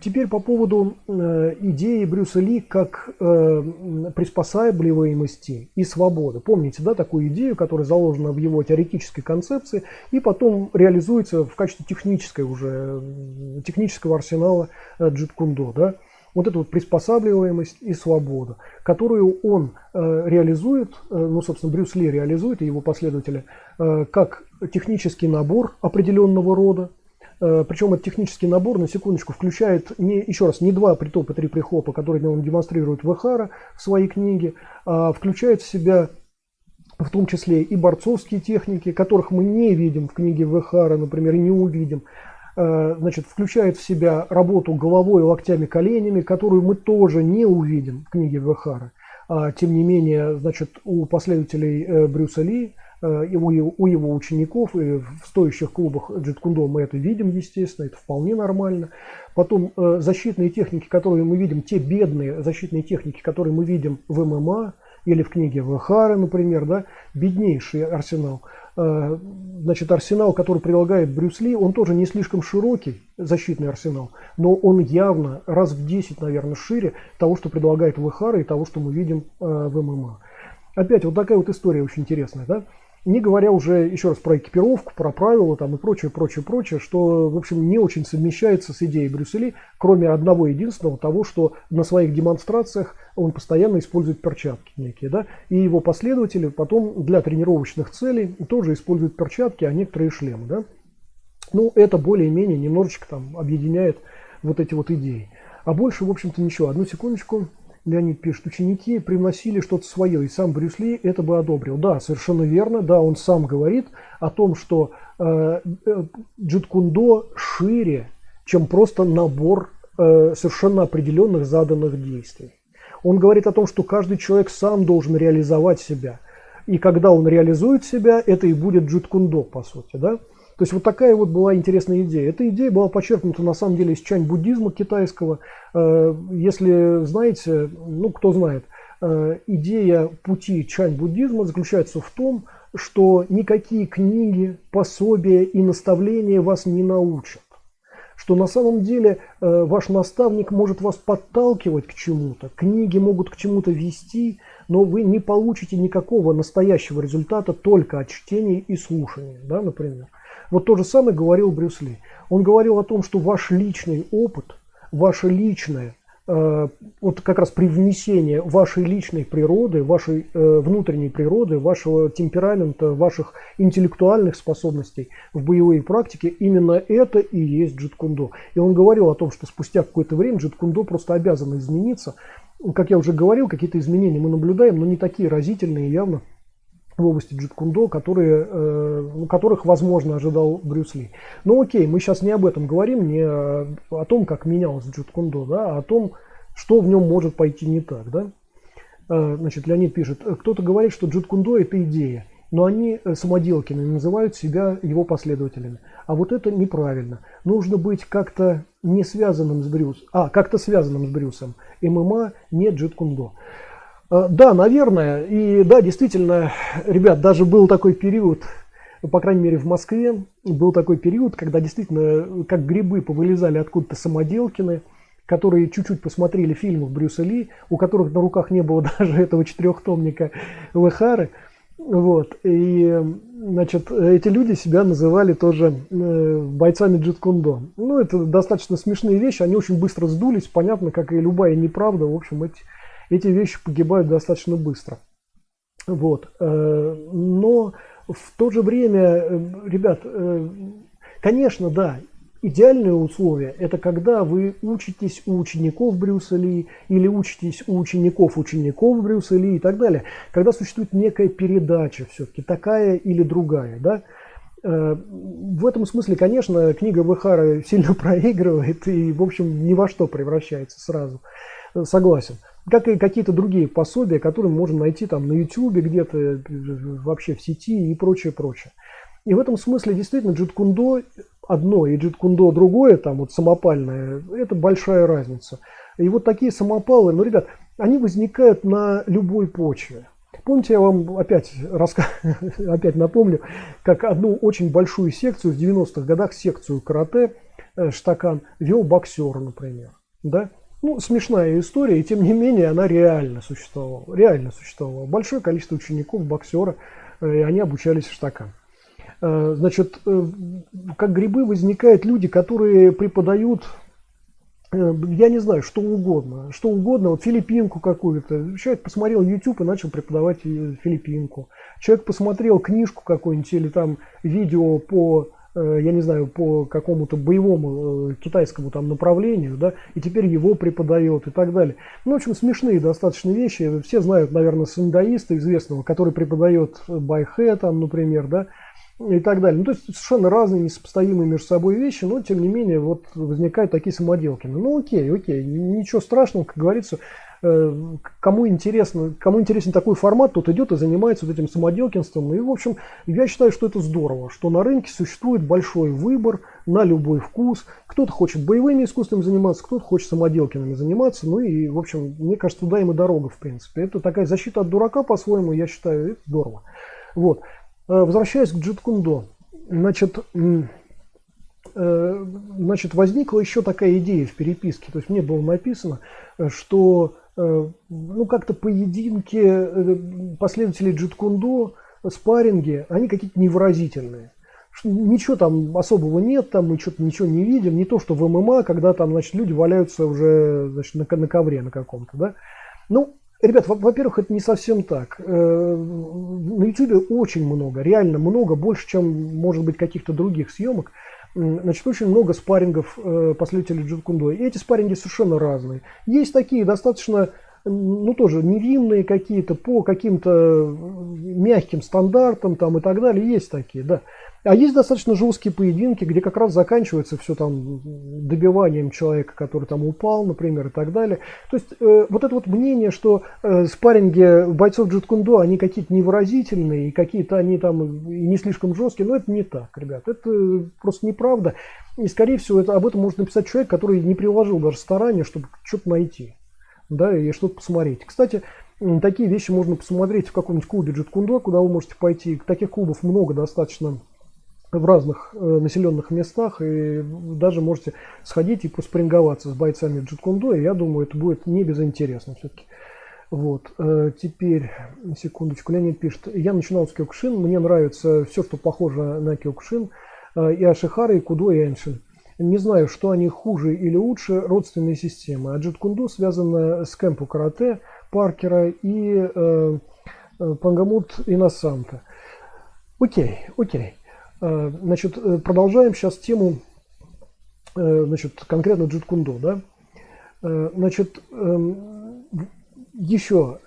теперь по поводу идеи Брюса Ли как приспосабливаемости и свободы. Помните, да, такую идею, которая заложена в его теоретической концепции и потом реализуется в качестве технического арсенала джит-кундо, да? Вот эту вот приспосабливаемость и свободу, которую он реализует, ну, собственно, Брюс Ли реализует и его последователи, как технический набор определенного рода. Причем этот технический набор, на секундочку, включает, еще раз, не два притопа, три прихлопа, которые он демонстрирует в Эхара в своей книге, а включает в себя в том числе и борцовские техники, которых мы не видим в книге Эхара, например, и не увидим. Значит, включает в себя работу головой, локтями, коленями, которую мы тоже не увидим в книге Эхара. Тем не менее, значит, у последователей Брюса Ли, и у его учеников, и в стоящих клубах джит-кундо мы это видим, естественно, это вполне нормально. Потом защитные техники, которые мы видим, те бедные защитные техники, которые мы видим в ММА или в книге Эхара, например, да, беднейший арсенал. Значит, арсенал, который прилагает Брюс Ли, он тоже не слишком широкий, защитный арсенал, но он явно раз в 10, наверное, шире того, что предлагает Эхара и того, что мы видим в ММА. Опять вот такая вот история очень интересная, да? Не говоря уже еще раз про экипировку, про правила там и прочее, что, в общем, не очень совмещается с идеей Брюса Ли, кроме одного единственного, того, что на своих демонстрациях он постоянно использует перчатки некие, да, и его последователи потом для тренировочных целей тоже используют перчатки, а некоторые шлемы, да. Ну, это более-менее немножечко там объединяет вот эти вот идеи. А больше, в общем-то, ничего. Одну секундочку. Леонид пишет, ученики привносили что-то свое, и сам Брюс Ли это бы одобрил. Да, совершенно верно, да, он сам говорит о том, что джит-кундо шире, чем просто набор совершенно определенных заданных действий. Он говорит о том, что каждый человек сам должен реализовать себя. И когда он реализует себя, это и будет джит-кундо, по сути, да? То есть вот такая вот была интересная идея. Эта идея была подчеркнута на самом деле из чань-буддизма китайского. Если знаете, ну кто знает, идея пути чань-буддизма заключается в том, что никакие книги, пособия и наставления вас не научат. Что на самом деле ваш наставник может вас подталкивать к чему-то, книги могут к чему-то вести, но вы не получите никакого настоящего результата только от чтения и слушания, да, например. Вот то же самое говорил Брюс Ли. Он говорил о том, что ваш личный опыт, ваше личное, вот как раз привнесение вашей личной природы, вашей внутренней природы, вашего темперамента, ваших интеллектуальных способностей в боевые практики, именно это и есть джит-кундо. И он говорил о том, что спустя какое-то время джит-кундо просто обязано измениться. Как я уже говорил, какие-то изменения мы наблюдаем, но не такие разительные явно в области джит-кундо, которых, возможно, ожидал Брюс Ли. Но окей, мы сейчас не об этом говорим, не о том, как менялось джит-кундо, да, а о том, что в нем может пойти не так. Да? Значит, Леонид пишет, кто-то говорит, что джит-кундо это идея, но они самоделкины, называют себя его последователями. А вот это неправильно. Нужно быть как-то не связанным с Брюсом, как-то связанным с Брюсом. ММА не джит-кундо. Да, наверное, и да, действительно, ребят, даже был такой период, по крайней мере в Москве, был такой период, когда действительно как грибы повылезали откуда-то самоделкины, которые чуть-чуть посмотрели фильмов Брюса Ли, у которых на руках не было даже этого 4-томника Эхары. Вот, и, значит, эти люди себя называли тоже бойцами джит-кундо. Ну, это достаточно смешные вещи, они очень быстро сдулись, понятно, как и любая неправда, в общем, эти вещи погибают достаточно быстро. Вот. Но в то же время, ребят, конечно, да, идеальные условия – это когда вы учитесь у учеников Брюса Ли или учитесь у учеников Брюса Ли и так далее. Когда существует некая передача все-таки, такая или другая, да. В этом смысле, конечно, книга Эхара сильно проигрывает и, в общем, ни во что превращается сразу. Согласен. Как и какие-то другие пособия, которые мы можем найти там на YouTube, где-то вообще в сети и прочее. И в этом смысле действительно джит-кундо, одно и джиткундо другое, там вот самопальное, это большая разница. И вот такие самопалы, ну, ребят, они возникают на любой почве. Помните, я вам опять напомню, как одну очень большую секцию в 90-х годах, секцию карате, Штакан, вел боксер, например. Да? Ну, смешная история, и тем не менее она реально существовала. Реально существовало. Большое количество учеников боксера, и они обучались в Штакан. Значит, как грибы возникают люди, которые преподают, я не знаю, что угодно, вот филиппинку какую-то. Человек посмотрел YouTube и начал преподавать филиппинку. Человек посмотрел книжку какую-нибудь или там видео по, я не знаю, по какому-то боевому китайскому там направлению, да, и теперь его преподает и так далее. Ну, в общем, смешные достаточно вещи. Все знают, наверное, сандаиста известного, который преподает байхэ, там, например, да, и так далее. Ну, то есть совершенно разные, несопоставимые между собой вещи, но тем не менее вот возникают такие самоделки. Ну окей, ничего страшного, как говорится, кому интересен такой формат, тот идет и занимается вот этим самоделкинством. И в общем, я считаю, что это здорово, что на рынке существует большой выбор на любой вкус. Кто-то хочет боевыми искусствами заниматься, кто-то хочет самоделкиными заниматься. Ну и в общем, мне кажется, туда им и дорога, в принципе. Это такая защита от дурака, по-своему, я считаю, это здорово. Вот. Возвращаясь к джиткундо, значит, возникла еще такая идея в переписке, то есть мне было написано, что ну, как-то поединки последователей джиткундо, спарринги, они какие-то невыразительные. Ничего там особого нет, там мы что-то ничего не видим, не то что в ММА, когда там, значит, люди валяются уже, значит, на ковре на каком-то, да. Ну, ребят, во-первых, это не совсем так. На YouTube очень много, реально много, больше, чем, может быть, каких-то других съемок. Значит, очень много спаррингов последователей джиткундо. И эти спарринги совершенно разные. Есть такие достаточно, ну, тоже невинные какие-то, по каким-то мягким стандартам там и так далее. Есть такие, да. А есть достаточно жесткие поединки, где как раз заканчивается все там добиванием человека, который там упал, например, и так далее. То есть вот это вот мнение, что спарринги бойцов джиткундо, они какие-то невыразительные, и какие-то они там и не слишком жесткие, но это не так, ребят. Это просто неправда. И, скорее всего, об этом может написать человек, который не приложил даже старания, чтобы что-то найти, да, и что-то посмотреть. Кстати, такие вещи можно посмотреть в каком-нибудь клубе джиткундо, куда вы можете пойти. Таких клубов много достаточно в разных населенных местах, и даже можете сходить и поспринговаться с бойцами джиткундо, и я думаю, это будет не безинтересно все-таки. Вот, теперь, секундочку, Леонид пишет, я начинал с кёкушин, мне нравится все, что похоже на кёкушин, и Ашихара, и Кудо, и Эншин. Не знаю, что они хуже или лучше, родственные системы, а джиткундо связано с кэмпу карате Паркера и Пангамут Иносанта. Окей. Значит, продолжаем сейчас тему, значит, конкретно джиткундо, да. Значит, еще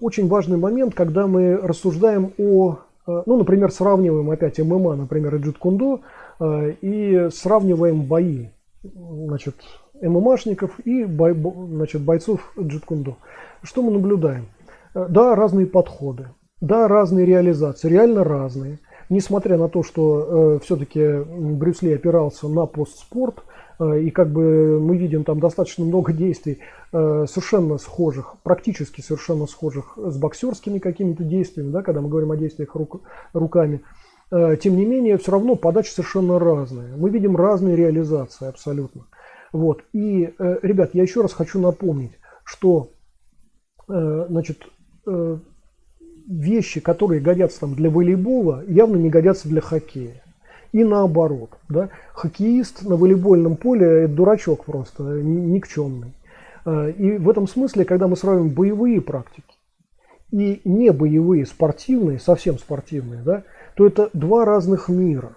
очень важный момент, когда мы рассуждаем о, ну, например, сравниваем опять ММА, например, и джиткундо, и сравниваем бои, значит, ММАшников и значит, бойцов джиткундо. Что мы наблюдаем? Да, разные подходы, да, разные реализации, реально разные. Несмотря на то, что все-таки Брюс Ли опирался на постспорт, и как бы мы видим там достаточно много действий совершенно схожих, практически совершенно схожих с боксерскими какими-то действиями, да, когда мы говорим о действиях руками, тем не менее, все равно подача совершенно разная. Мы видим разные реализации абсолютно. Вот. И, ребят, я еще раз хочу напомнить, что, значит, вещи, которые годятся там для волейбола, явно не годятся для хоккея. И наоборот. Да? Хоккеист на волейбольном поле – это дурачок просто, никчемный. И в этом смысле, когда мы сравниваем боевые практики и не боевые, спортивные, совсем спортивные, да, то это два разных мира.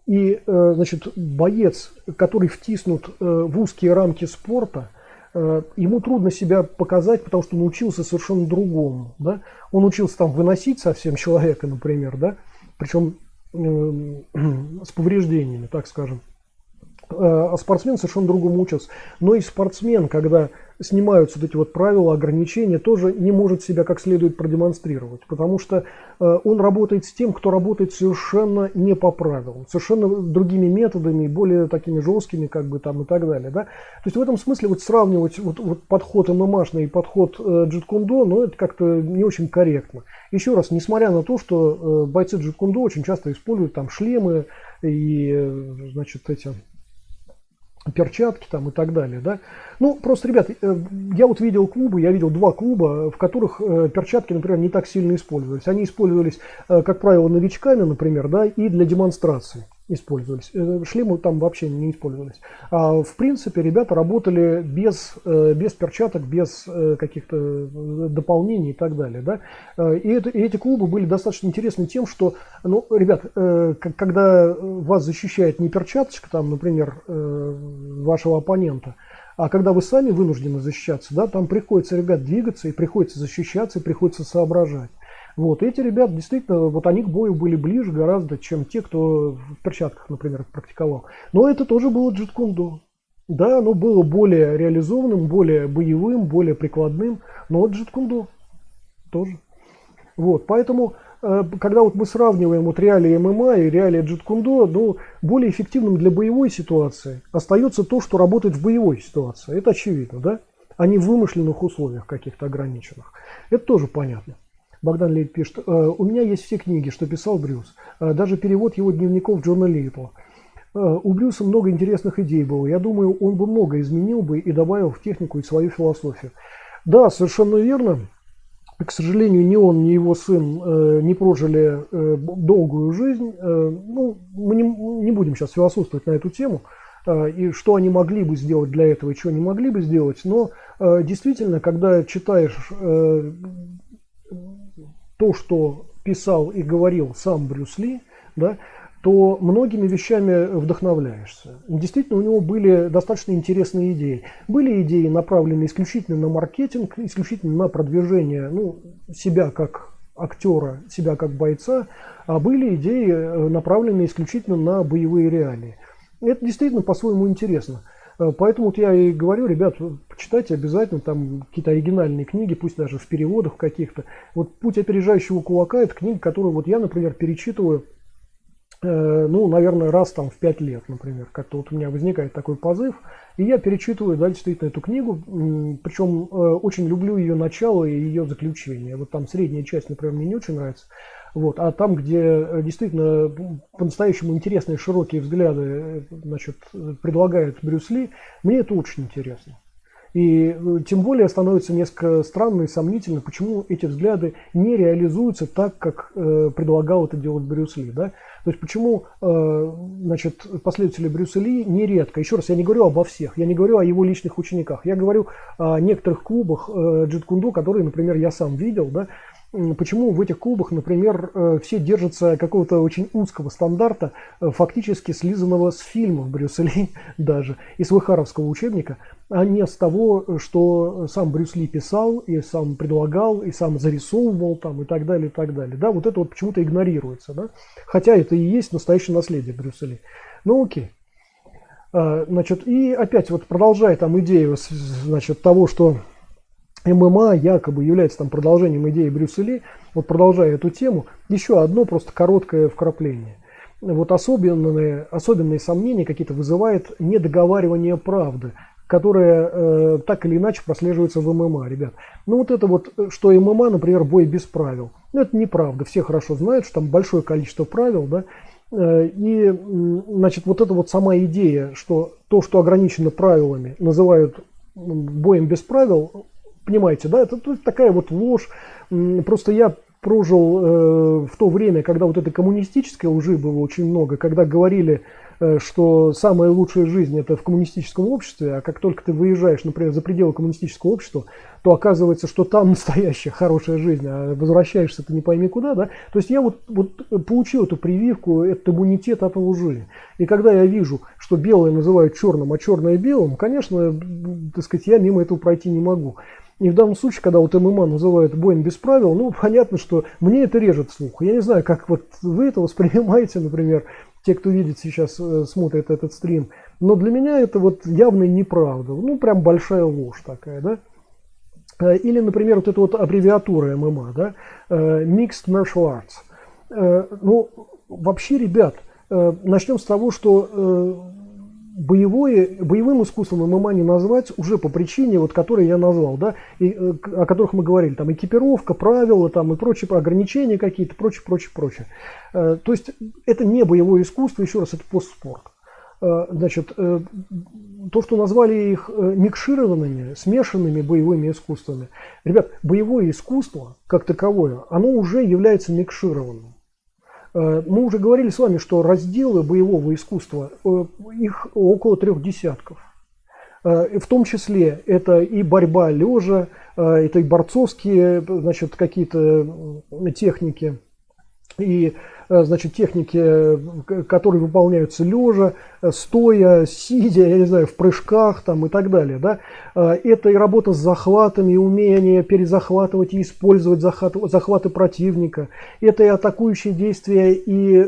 И, значит, боец, который втиснут в узкие рамки спорта, ему трудно себя показать, потому что он учился совершенно другому. Да? Он учился там выносить совсем человека, например, да? Причем с повреждениями, так скажем. А спортсмен совершенно другому учился. Но и спортсмен, когда снимаются вот эти вот правила, ограничения, тоже не может себя как следует продемонстрировать. Потому что он работает с тем, кто работает совершенно не по правилам, совершенно другими методами, более такими жесткими, как бы там и так далее. Да? То есть в этом смысле вот сравнивать вот подход ММАшный и подход джит-кундо, ну это как-то не очень корректно. Еще раз, несмотря на то, что бойцы джит-кундо очень часто используют там шлемы и, значит, эти перчатки там и так далее, да. Ну, просто, ребят, я вот видел клубы, я видел 2 клуба, в которых перчатки, например, не так сильно использовались. Они использовались, как правило, новичками, например, да, и для демонстрации использовались. Шлемы там вообще не использовались. А в принципе, ребята работали без перчаток, без каких-то дополнений и так далее, да. И эти клубы были достаточно интересны тем, что, ну, ребят, когда вас защищает не перчаточка, там, например, вашего оппонента, а когда вы сами вынуждены защищаться, да, там приходится, ребят, двигаться, и приходится защищаться, и приходится соображать. Вот, эти ребята действительно, вот они к бою были ближе гораздо, чем те, кто в перчатках, например, практиковал. Но это тоже было джит-кундо. Да, оно было более реализованным, более боевым, более прикладным, но вот джит-кундо тоже. Вот, поэтому, когда вот мы сравниваем вот реалии ММА и реалии джит-кундо, ну, более эффективным для боевой ситуации остается то, что работает в боевой ситуации. Это очевидно, да? А не в вымышленных условиях каких-то ограниченных. Это тоже понятно. Богдан Лейт пишет: у меня есть все книги, что писал Брюс, даже перевод его дневников Джона Литла. У Брюса много интересных идей было. Я думаю, он бы много изменил бы и добавил в технику и свою философию. Да, совершенно верно. К сожалению, ни он, ни его сын не прожили долгую жизнь. Ну, мы не будем сейчас философствовать на эту тему, и что они могли бы сделать для этого, и что не могли бы сделать. Но действительно, когда читаешь то, что писал и говорил сам Брюс Ли, да, то многими вещами вдохновляешься. Действительно, у него были достаточно интересные идеи. Были идеи, направленные исключительно на маркетинг, исключительно на продвижение, ну, себя как актера, себя как бойца, а были идеи, направленные исключительно на боевые реалии. Это действительно по-своему интересно. Поэтому вот я и говорю, ребят, почитайте обязательно там какие-то оригинальные книги, пусть даже в переводах каких-то. Вот «Путь опережающего кулака» – это книга, которую вот я, например, перечитываю, ну, наверное, раз там в 5 лет, например. Как-то вот у меня возникает такой позыв, и я перечитываю, да, действительно эту книгу, причем очень люблю ее начало и ее заключение. Вот там средняя часть, например, мне не очень нравится. Вот. А там, где действительно по-настоящему интересные широкие взгляды, значит, предлагает Брюс Ли, мне это очень интересно. И тем более становится несколько странно и сомнительно, почему эти взгляды не реализуются так, как предлагал это делать Брюс Ли. Да? То есть почему, значит, последователи Брюса Ли нередко, еще раз, я не говорю обо всех, я не говорю о его личных учениках, я говорю о некоторых клубах джит-кундо, которые, например, я сам видел, да, почему в этих клубах, например, все держатся какого-то очень узкого стандарта, фактически слизанного с фильмов Брюса Ли даже, из Вихаровского учебника, а не с того, что сам Брюс Ли писал, и сам предлагал, и сам зарисовывал там, и так далее, и так далее. Да, вот это вот почему-то игнорируется, да? Хотя это и есть настоящее наследие Брюса Ли. Ну окей. Значит, и опять вот продолжая там идею, значит, того, что ММА якобы является там продолжением идеи Брюса Ли, вот продолжая эту тему, еще одно просто короткое вкрапление. Вот особенные сомнения какие-то вызывает недоговаривание правды, которое так или иначе прослеживается в ММА, ребят. Ну вот это вот, что ММА, например, бой без правил. Ну это неправда, все хорошо знают, что там большое количество правил, да. И, значит, вот эта вот сама идея, что то, что ограничено правилами, называют боем без правил, понимаете, да, это такая вот ложь. Просто я прожил в то время, когда вот этой коммунистической лжи было очень много, когда говорили, что самая лучшая жизнь это в коммунистическом обществе, а как только ты выезжаешь, например, за пределы коммунистического общества, то оказывается, что там настоящая хорошая жизнь, а возвращаешься ты не пойми куда, да. То есть я вот получил эту прививку, этот иммунитет от лжи. И когда я вижу, что белое называют черным, а черное белым, конечно, так сказать, я мимо этого пройти не могу. И в данном случае, когда вот ММА называют боем без правил, ну, понятно, что мне это режет слух. Я не знаю, как вот вы это воспринимаете, например, те, кто видит сейчас, смотрит этот стрим. Но для меня это вот явная неправда, ну прям большая ложь такая, да. Или, например, вот эта вот аббревиатура ММА, да, Mixed Martial Arts. Ну, вообще, ребят, начнем с того, что боевым искусством ММА не назвать уже по причине, вот, которые я назвал, да, и, о которых мы говорили, там экипировка, правила, там и прочие ограничения какие-то, прочее. То есть это не боевое искусство, еще раз, это постспорт. Значит, то, что назвали их микшированными, смешанными боевыми искусствами. Ребят, боевое искусство, как таковое, оно уже является микшированным. Мы уже говорили с вами, что разделы боевого искусства, их около 3 десятков. В том числе это и борьба лежа, это и борцовские, значит, какие-то техники, и, значит, техники, которые выполняются лежа, стоя, сидя, я не знаю, в прыжках там, и так далее. Да? Это и работа с захватами, и умение перезахватывать и использовать захваты противника. Это и атакующие действия, и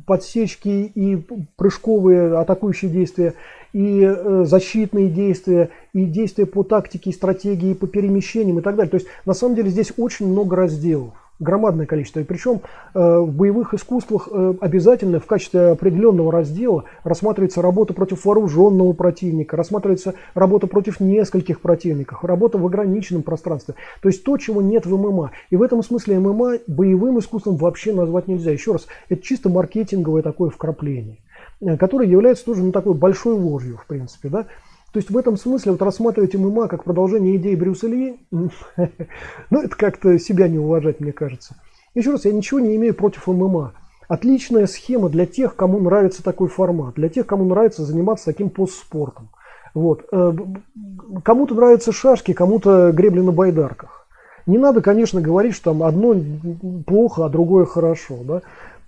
подсечки, и прыжковые атакующие действия, и защитные действия, и действия по тактике, и стратегии, по перемещениям и так далее. То есть, на самом деле, здесь очень много разделов. Громадное количество. И причем в боевых искусствах обязательно в качестве определенного раздела рассматривается работа против вооруженного противника, рассматривается работа против нескольких противников, работа в ограниченном пространстве. То есть то, чего нет в ММА. И в этом смысле ММА боевым искусством вообще назвать нельзя. Еще раз, это чисто маркетинговое такое вкрапление, которое является тоже, ну, такой большой ложью, в принципе, да. То есть в этом смысле вот рассматривать ММА как продолжение идей Брюса Ли, ну это как-то себя не уважать, мне кажется. Еще раз, я ничего не имею против ММА. Отличная схема для тех, кому нравится такой формат, для тех, кому нравится заниматься таким постспортом. Вот. Кому-то нравятся шашки, кому-то гребли на байдарках. Не надо, конечно, говорить, что там одно плохо, а другое хорошо, да?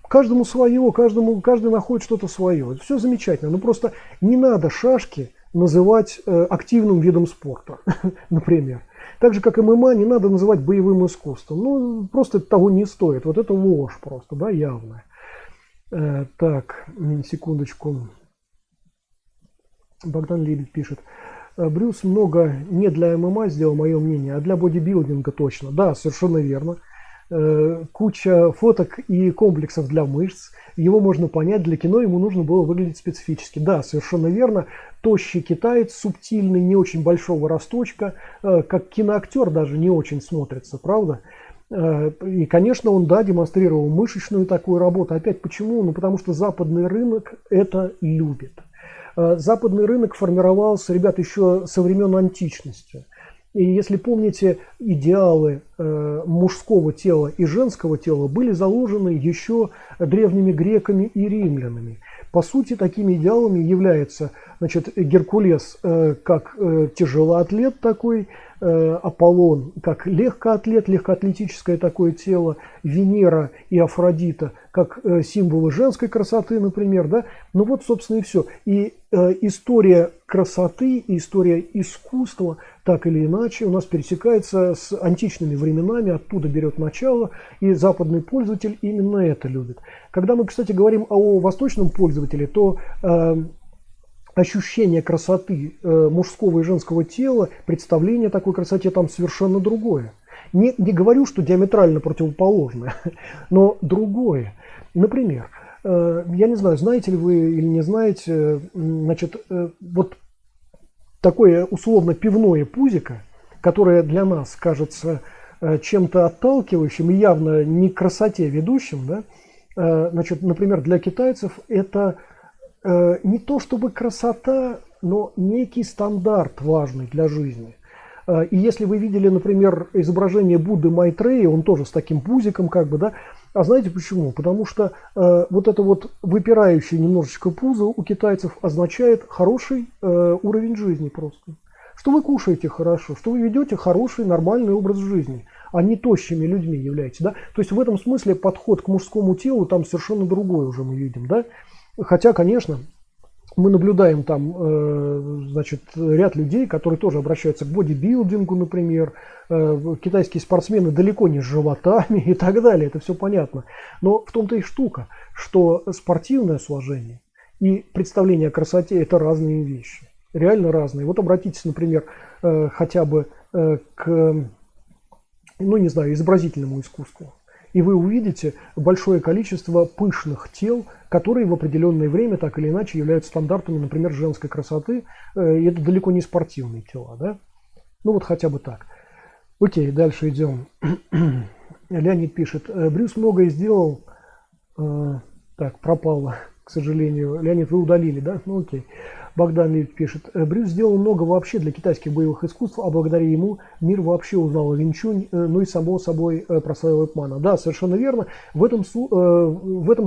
Каждому свое, каждый находит что-то свое. Все замечательно, но просто не надо шашки называть активным видом спорта, например. Так же, как и ММА, не надо называть боевым искусством. Ну, просто того не стоит. Вот это ложь просто, да, явная. Так, секундочку. Богдан Лебедь пишет. Брюс много не для ММА сделал, мое мнение, а для бодибилдинга точно. Да, совершенно верно. Куча фоток и комплексов для мышц. Его можно понять, для кино ему нужно было выглядеть специфически. Да, совершенно верно. Тощий китаец, субтильный, не очень большого росточка, как киноактер даже не очень смотрится, правда? И, конечно, он, да, демонстрировал мышечную такую работу. Опять почему? Ну, потому что западный рынок это любит. Западный рынок формировался, ребят, еще со времен античности. И если помните, идеалы мужского тела и женского тела были заложены еще древними греками и римлянами. По сути, такими идеалами является, значит, Геркулес как тяжелоатлет такой, Аполлон как легкоатлет, легкоатлетическое такое тело, Венера и Афродита как символы женской красоты, например, да. Ну вот, собственно, и все. И история красоты и история искусства так или иначе у нас пересекается с античными временами, оттуда берет начало, и западный пользователь именно это любит. Когда мы, кстати, говорим о восточном пользователе, то ощущение красоты мужского и женского тела, представление о такой красоте там совершенно другое. Не говорю, что диаметрально противоположное, но другое. Например, я не знаю, знаете ли вы или не знаете, значит, вот такое условно пивное пузико, которое для нас кажется чем-то отталкивающим и явно не к красоте ведущим, да? Значит, например, для китайцев это не то чтобы красота, но некий стандарт важный для жизни. И если вы видели, например, изображение Будды Майтрея, он тоже с таким пузиком, как бы, да. А знаете почему? Потому что вот это вот выпирающее немножечко пузо у китайцев означает хороший уровень жизни просто. Что вы кушаете хорошо, что вы ведете хороший, нормальный образ жизни, а не тощими людьми являетесь, да. То есть в этом смысле подход к мужскому телу там совершенно другой уже мы видим, да. Хотя, конечно, мы наблюдаем там, значит, ряд людей, которые тоже обращаются к бодибилдингу, например. Китайские спортсмены далеко не с животами и так далее, это все понятно. Но в том-то и штука, что спортивное сложение и представление о красоте – это разные вещи. Реально разные. Вот обратитесь, например, хотя бы к, ну не знаю, изобразительному искусству. И вы увидите большое количество пышных тел, которые в определенное время так или иначе являются стандартами, например, женской красоты. И это далеко не спортивные тела, да? Ну вот хотя бы так. Окей, дальше идем. Леонид пишет, Брюс многое сделал. Так, пропало, к сожалению. Леонид, вы удалили, да? Ну окей. Богдан Левич пишет, Брюс сделал много вообще для китайских боевых искусств, а благодаря ему мир вообще узнал о Винь Чунь, ну и само собой прославил Ип Мана. Да, совершенно верно. В этом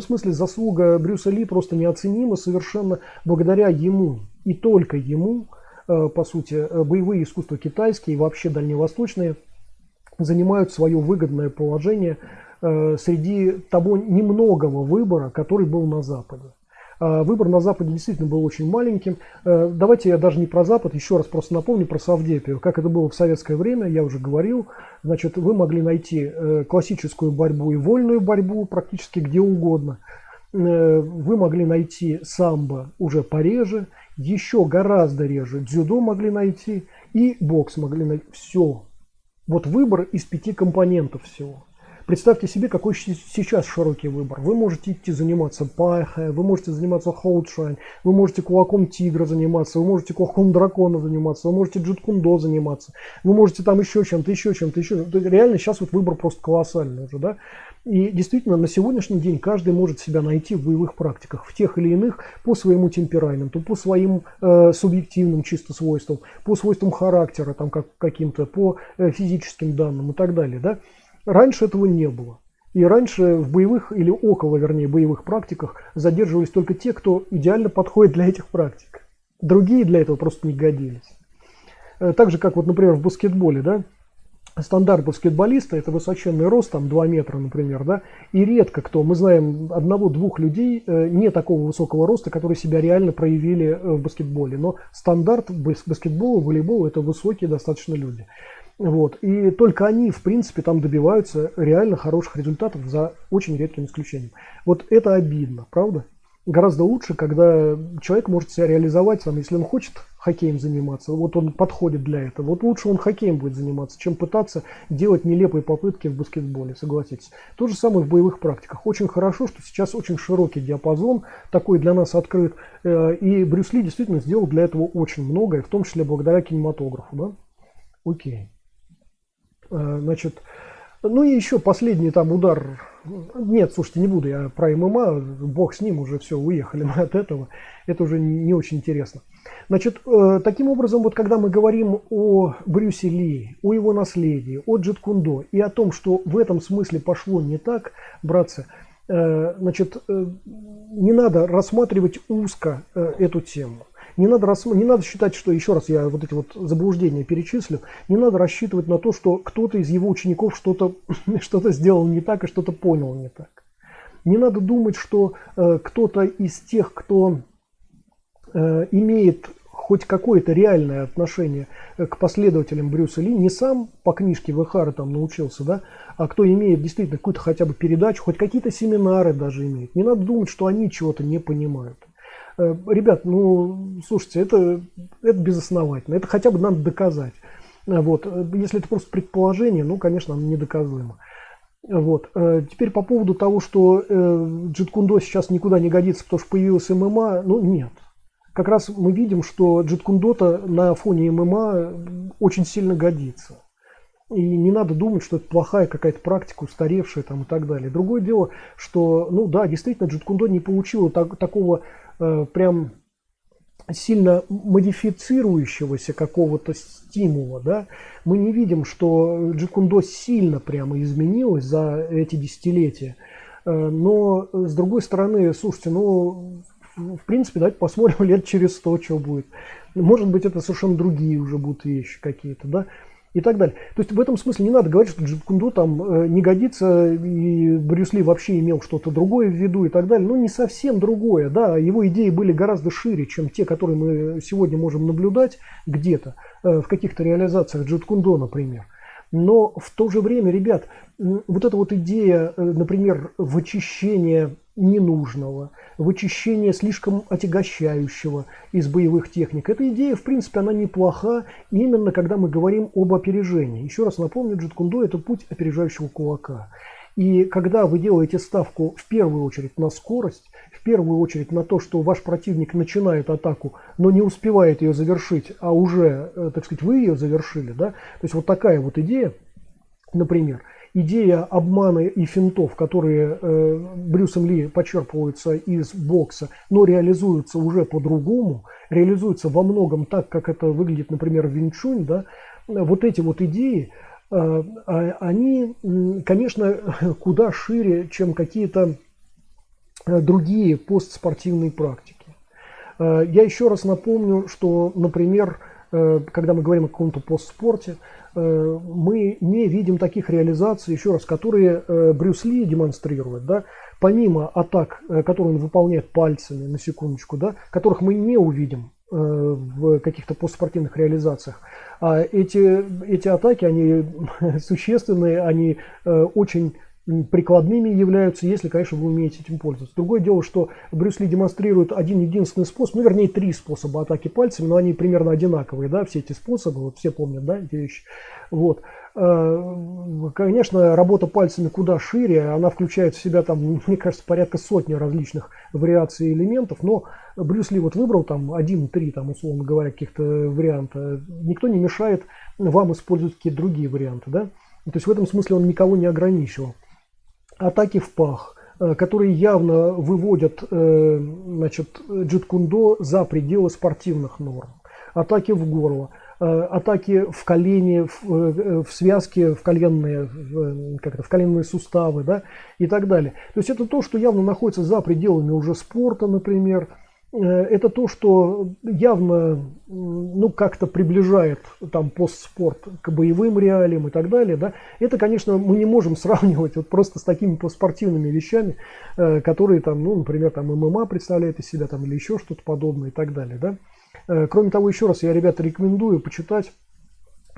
смысле заслуга Брюса Ли просто неоценима совершенно благодаря ему и только ему, по сути, боевые искусства китайские и вообще дальневосточные занимают свое выгодное положение среди того немногого выбора, который был на Западе. Выбор на Западе действительно был очень маленьким. Давайте я даже не про Запад, еще раз просто напомню про Савдепию. Как это было в советское время, я уже говорил. Значит, вы могли найти классическую борьбу и вольную борьбу практически где угодно. Вы могли найти самбо уже пореже, еще гораздо реже дзюдо могли найти и бокс могли найти. Все. Вот выбор из 5 компонентов всего. Представьте себе, какой сейчас широкий выбор. Вы можете идти заниматься пайхэ, вы можете заниматься хоучань, вы можете кулаком тигра заниматься, вы можете кулаком дракона заниматься, вы можете джиткундо заниматься, вы можете там еще чем-то, еще чем-то, еще. Реально сейчас вот выбор просто колоссальный уже, да. И действительно, на сегодняшний день каждый может себя найти в боевых практиках, в тех или иных, по своему темпераменту, по своим субъективным чисто свойствам, по свойствам характера, там, каким-то, по физическим данным и так далее, да. Раньше этого не было. И раньше в боевых или около, вернее, боевых практиках задерживались только те, кто идеально подходит для этих практик. Другие для этого просто не годились. Так же, как вот, например, в баскетболе, да, стандарт баскетболиста – это высоченный рост, там 2 метра, например, да, и редко кто, мы знаем одного-двух людей не такого высокого роста, которые себя реально проявили в баскетболе. Но стандарт баскетбола, волейбола – это высокие достаточно люди. Вот. И только они, в принципе, там добиваются реально хороших результатов за очень редким исключением. Вот это обидно, правда? Гораздо лучше, когда человек может себя реализовать, там, если он хочет хоккеем заниматься, вот он подходит для этого. Вот лучше он хоккеем будет заниматься, чем пытаться делать нелепые попытки в баскетболе, согласитесь. То же самое в боевых практиках. Очень хорошо, что сейчас очень широкий диапазон такой для нас открыт. И Брюс Ли действительно сделал для этого очень многое, в том числе благодаря кинематографу. Да? Окей. Значит, ну и еще последний там удар. Нет, слушайте, не буду я про ММА, бог с ним, уже все, уехали мы от этого. Это уже не очень интересно. Значит, таким образом, вот когда мы говорим о Брюсе Ли, о его наследии, о джиткундо и о том, что в этом смысле пошло не так, братцы, значит, не надо рассматривать узко эту тему. Не надо считать, что, еще раз я вот эти вот заблуждения перечислю, не надо рассчитывать на то, что кто-то из его учеников что-то сделал не так и что-то понял не так. Не надо думать, что кто-то из тех, кто имеет хоть какое-то реальное отношение к последователям Брюса Ли, не сам по книжке Вэхара там научился, да, а кто имеет действительно какую-то хотя бы передачу, хоть какие-то семинары даже имеет. Не надо думать, что они чего-то не понимают. Ребят, ну, слушайте, это безосновательно. Это хотя бы надо доказать. Вот. Если это просто предположение, ну, конечно, оно недоказуемо. Вот. Теперь по поводу того, что джиткундо сейчас никуда не годится, потому что появилась ММА, ну, нет. Как раз мы видим, что джиткундо-то на фоне ММА очень сильно годится. И не надо думать, что это плохая какая-то практика, устаревшая там и так далее. Другое дело, что, ну да, действительно, джиткундо не получило такого прям сильно модифицирующегося какого-то стимула, да. Мы не видим, что джиткундо сильно прямо изменилось за эти десятилетия. Но, с другой стороны, слушайте, ну, в принципе, давайте посмотрим лет через 100, что будет. Может быть, это совершенно другие уже будут вещи какие-то, да. И так далее. То есть в этом смысле не надо говорить, что джиткундо там не годится, и Брюс Ли вообще имел что-то другое в виду и так далее. Ну, не совсем другое, да, его идеи были гораздо шире, чем те, которые мы сегодня можем наблюдать где-то, в каких-то реализациях джиткундо, например. Но в то же время, ребят, вот эта вот идея, например, вычищения ненужного, вычищение слишком отягощающего из боевых техник. Эта идея, в принципе, она неплоха, именно когда мы говорим об опережении. Еще раз напомню, джиткундо – это путь опережающего кулака. И когда вы делаете ставку в первую очередь на скорость, в первую очередь на то, что ваш противник начинает атаку, но не успевает ее завершить, а уже, так сказать, вы ее завершили, да? То есть вот такая вот идея, например, идея обмана и финтов, которые Брюсом Ли почерпываются из бокса, но реализуются уже по-другому, реализуются во многом так, как это выглядит, например, в Винг Чунь, да, вот эти вот идеи, они, конечно, куда шире, чем какие-то другие постспортивные практики. Я еще раз напомню, что, например, когда мы говорим о каком-то постспорте, мы не видим таких реализаций, еще раз, которые Брюс Ли демонстрирует, да, помимо атак, которые он выполняет пальцами, на секундочку, да, которых мы не увидим в каких-то постспортивных реализациях. А эти атаки, они существенные, они очень прикладными являются, если, конечно, вы умеете этим пользоваться. Другое дело, что Брюс Ли демонстрирует один единственный способ, ну, вернее, 3 способа атаки пальцами, но они примерно одинаковые, да, все эти способы, вот все помнят, да, эти вещи. Вот. Конечно, работа пальцами куда шире, она включает в себя, там, мне кажется, порядка сотни различных вариаций элементов, но Брюс Ли вот выбрал там 1-3, там, условно говоря, каких-то варианта. Никто не мешает вам использовать какие-то другие варианты, да. То есть в этом смысле он никого не ограничивал. Атаки в пах, которые явно выводят, значит, джиткундо за пределы спортивных норм. Атаки в горло, атаки в колени, в связки, в коленные суставы, да, и так далее. То есть это то, что явно находится за пределами уже спорта, например. Это то, что явно, ну, как-то приближает там постспорт к боевым реалиям и так далее, да. Это, конечно, мы не можем сравнивать вот просто с такими спортивными вещами, которые там, ну, например, там ММА представляет из себя там или еще что-то подобное и так далее, да. Кроме того, еще раз я, ребята, рекомендую почитать,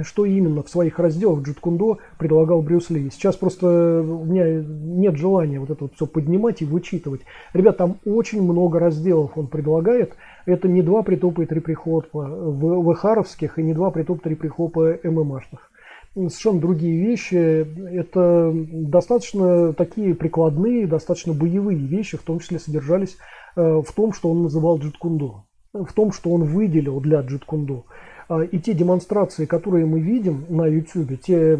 что именно в своих разделах джиткундо предлагал Брюс Ли. Сейчас просто у меня нет желания вот это вот все поднимать и вычитывать. Ребят, там очень много разделов он предлагает. Это не 2 притопа и 3 прихлопа ВХаровских и не 2 притопа, 3 прихлопа ММАшных. Совершенно другие вещи. Это достаточно такие прикладные, достаточно боевые вещи, в том числе содержались в том, что он называл джиткундо. В том, что он выделил для джиткундо. И те демонстрации, которые мы видим на YouTube, те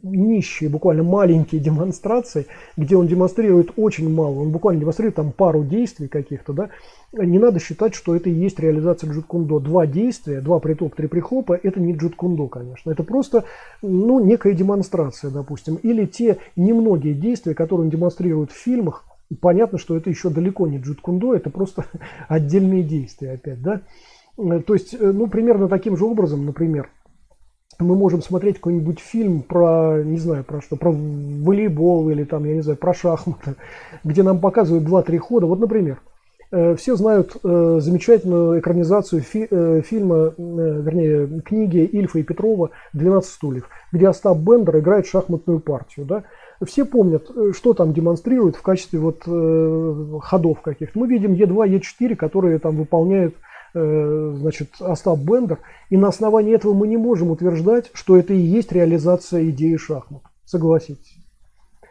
нищие, буквально маленькие демонстрации, где он демонстрирует очень мало, он буквально демонстрирует там пару действий каких-то, да, не надо считать, что это и есть реализация джиткундо. 2 действия, 2 притопа, 3 прихлопа, это не джиткундо, конечно. Это просто, ну, некая демонстрация, допустим. Или те немногие действия, которые он демонстрирует в фильмах, понятно, что это еще далеко не джиткундо, это просто отдельные действия опять, да. То есть, ну, примерно таким же образом, например, мы можем смотреть какой-нибудь фильм про, не знаю, про что, про волейбол или там, я не знаю, про шахматы, где нам показывают 2-3 хода. Вот, например, все знают замечательную экранизацию фильма, вернее, книги Ильфа и Петрова «12 стульев», где Остап Бендер играет шахматную партию, да. Все помнят, что там демонстрируют в качестве вот ходов каких-то. Мы видим Е2, Е4, которые там выполняют, значит, Остап Бендер, и на основании этого мы не можем утверждать, что это и есть реализация идеи шахмат. Согласитесь.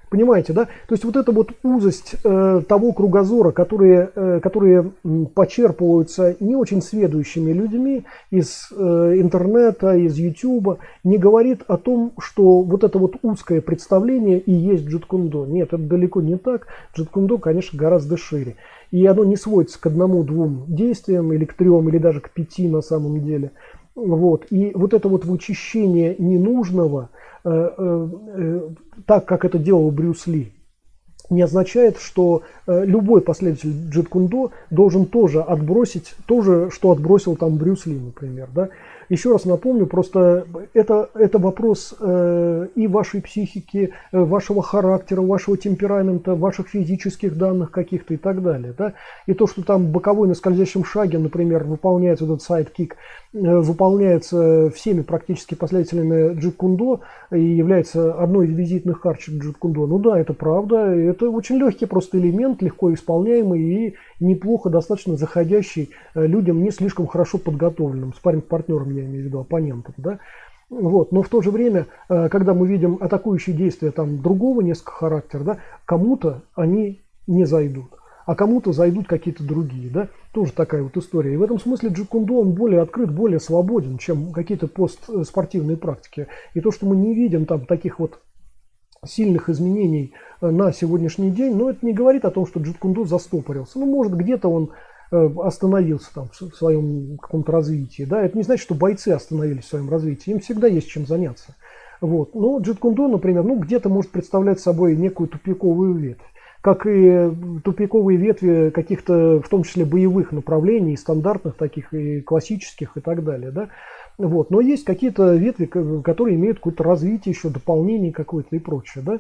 Понимаете, да? То есть вот эта вот узость того кругозора, которые почерпываются не очень сведущими людьми из интернета, из Ютуба, не говорит о том, что вот это вот узкое представление и есть джиткундо. Нет, это далеко не так. Джиткундо, конечно, гораздо шире. И оно не сводится к 1-2 действиям, или к 3, или даже к 5 на самом деле. Вот. И вот это вот вычищение ненужного, так как это делал Брюс Ли, не означает, что любой последователь джиткундо должен тоже отбросить то же, что отбросил там Брюс Ли, например. Да? Еще раз напомню, просто это вопрос и вашей психики, вашего характера, вашего темперамента, ваших физических данных каких-то и так далее. Да? И то, что там боковой на скользящем шаге, например, выполняется этот сайд-кик, выполняется всеми практически последователями джиткундо и является одной из визитных карточек джиткундо. Ну да, это правда, Это очень легкий просто элемент, легко исполняемый и неплохо достаточно заходящий людям не слишком хорошо подготовленным, спарринг-партнерам, я имею в виду, оппонентам, да. Вот. Но в то же время, когда мы видим атакующие действия там другого несколько характера, да, кому-то они не зайдут, а кому-то зайдут какие-то другие, да, тоже такая вот история. И в этом смысле Джит Кун До, он более открыт, более свободен, чем какие-то постспортивные практики. И то, что мы не видим там таких вот сильных изменений на сегодняшний день, но это не говорит о том, что Джит Кун До застопорился. Ну, может, где-то он остановился там в своем каком-то развитии, да, это не значит, что бойцы остановились в своем развитии, им всегда есть чем заняться. Вот. Но Джит Кун До, например, ну, где-то может представлять собой некую тупиковую ветвь, как и тупиковые ветви каких-то, в том числе боевых направлений, стандартных таких и классических и так далее, да. Вот. Но есть какие-то ветви, которые имеют какое-то развитие, еще дополнение какое-то и прочее, да.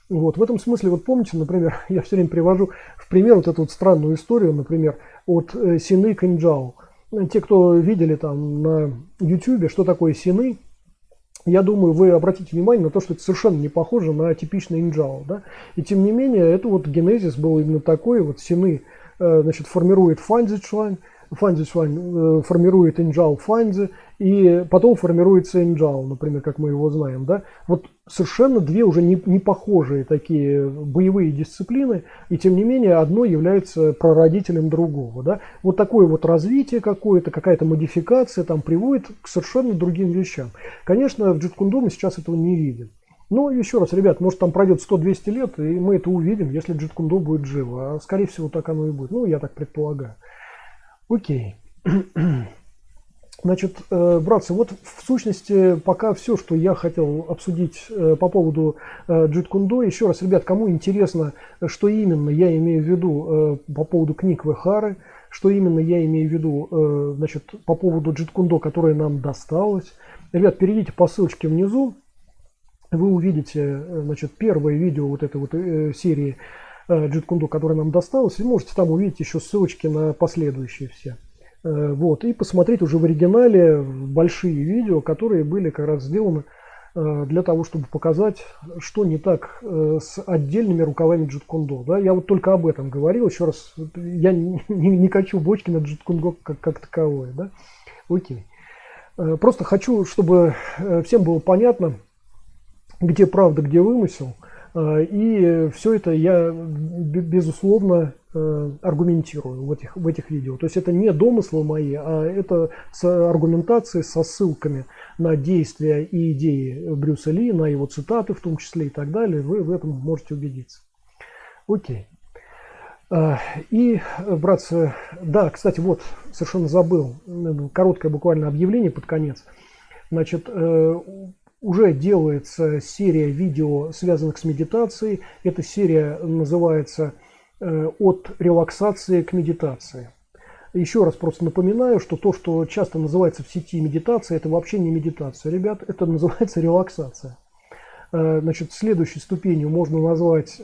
Вот. В этом смысле, вот помните, например, я все время привожу в пример вот эту вот странную историю, например, от Сины к Инджао. Те, кто видели там на YouTube, что такое Сины, я думаю, вы обратите внимание на то, что это совершенно не похоже на типичный Инджао, да? И тем не менее, это вот генезис был именно такой, вот Сины, значит, формирует Фанзи Чуань формирует Инджао Фанзи, и потом формируется Инджао, например, как мы его знаем, да? Вот совершенно две уже не похожие такие боевые дисциплины, и тем не менее одно является прародителем другого, да? Вот такое вот развитие какое-то, какая-то модификация там приводит к совершенно другим вещам. Конечно, в Джит Кун До мы сейчас этого не видим. Но еще раз, ребят, может там пройдет 100-200 лет, и мы это увидим, если Джит Кун До будет живо. А скорее всего так оно и будет. Ну, я так предполагаю. Окей. Значит, братцы, вот в сущности пока все, что я хотел обсудить по поводу Джит Кун До. Еще раз, ребят, кому интересно, что именно я имею в виду по поводу книг Вэхары, что именно я имею в виду, значит, по поводу Джит Кун До, которое нам досталось. Ребят, перейдите по ссылочке внизу, вы увидите, значит, первое видео вот этой вот серии Джит Кун До, которое нам досталось, и можете там увидеть еще ссылочки на последующие все. Вот, и посмотреть уже в оригинале большие видео, которые были как раз сделаны для того, чтобы показать, что не так с отдельными рукавами Джит Кун До. Да? Я вот только об этом говорил. Еще раз, я не качу бочки на Джит Кун До как таковое. Да? Окей. Просто хочу, чтобы всем было понятно, где правда, где вымысел. И все это я, безусловно, аргументирую в этих видео. То есть это не домыслы мои, а это с аргументацией, со ссылками на действия и идеи Брюса Ли, на его цитаты в том числе и так далее. Вы в этом можете убедиться. Окей. И, братцы, да, кстати, вот, совершенно забыл, короткое буквально объявление под конец. Значит, уже делается серия видео, связанных с медитацией. Эта серия называется «От релаксации к медитации». Еще раз просто напоминаю, что то, что часто называется в сети медитация, это вообще не медитация, ребят, это называется релаксация. Значит, следующей ступенью можно назвать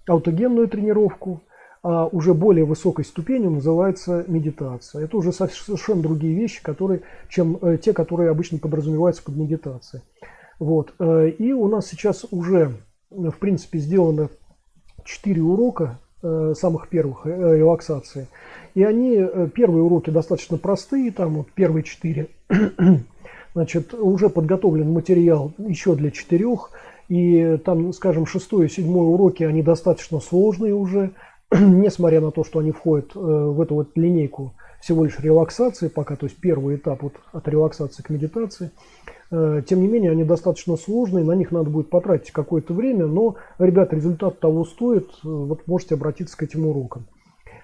аутогенную тренировку, а уже более высокой ступенью называется медитация. Это уже совершенно другие вещи, чем те, которые обычно подразумеваются под медитацией. Вот. И у нас сейчас уже, в принципе, сделано 4 урока самых первых релаксации. И первые уроки достаточно простые, там вот первые 4. Значит, уже подготовлен материал еще для 4. И там, скажем, 6 и 7 уроки, они достаточно сложные уже. Несмотря на то, что они входят в эту вот линейку всего лишь релаксации пока, то есть первый этап вот от релаксации к медитации. Тем не менее, они достаточно сложные, на них надо будет потратить какое-то время, но, ребят, результат того стоит, вот можете обратиться к этим урокам.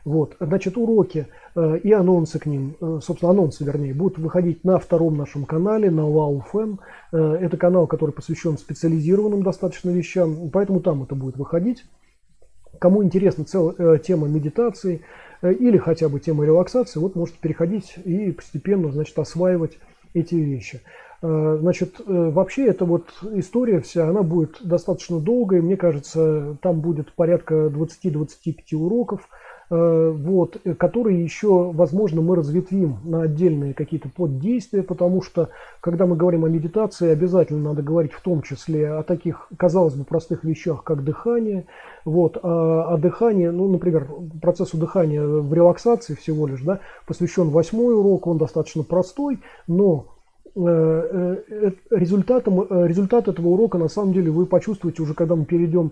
Вот, значит, уроки и анонсы к ним, собственно, анонсы, вернее, будут выходить на втором нашем канале, на WowFM. Это канал, который посвящен специализированным достаточно вещам, поэтому там это будет выходить. Кому интересна тема медитации или хотя бы тема релаксации, вот можете переходить и постепенно, значит, осваивать эти вещи. Значит, вообще эта вот история вся, она будет достаточно долгой. Мне кажется, там будет порядка 20-25 уроков. вот, которые еще, возможно, мы разветвим на отдельные какие-то поддействия, потому что, когда мы говорим о медитации, обязательно надо говорить в том числе о таких, казалось бы, простых вещах, как дыхание. Вот, а дыхание, ну, например, процессу дыхания в релаксации всего лишь, да, посвящен 8-й урок, он достаточно простой, но результат этого урока на самом деле вы почувствуете уже, когда мы перейдем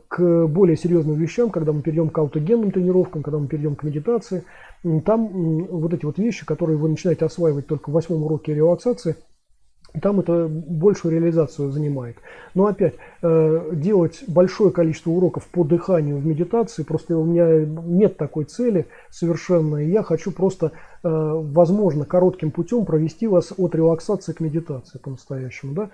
к более серьезным вещам, когда мы перейдем к аутогенным тренировкам, когда мы перейдем к медитации. Там вот эти вот вещи, которые вы начинаете осваивать только в 8-м уроке релаксации, там это большую реализацию занимает. Но опять, делать большое количество уроков по дыханию в медитации, просто у меня нет такой цели совершенно. И я хочу просто, возможно, коротким путем провести вас от релаксации к медитации по-настоящему. Да?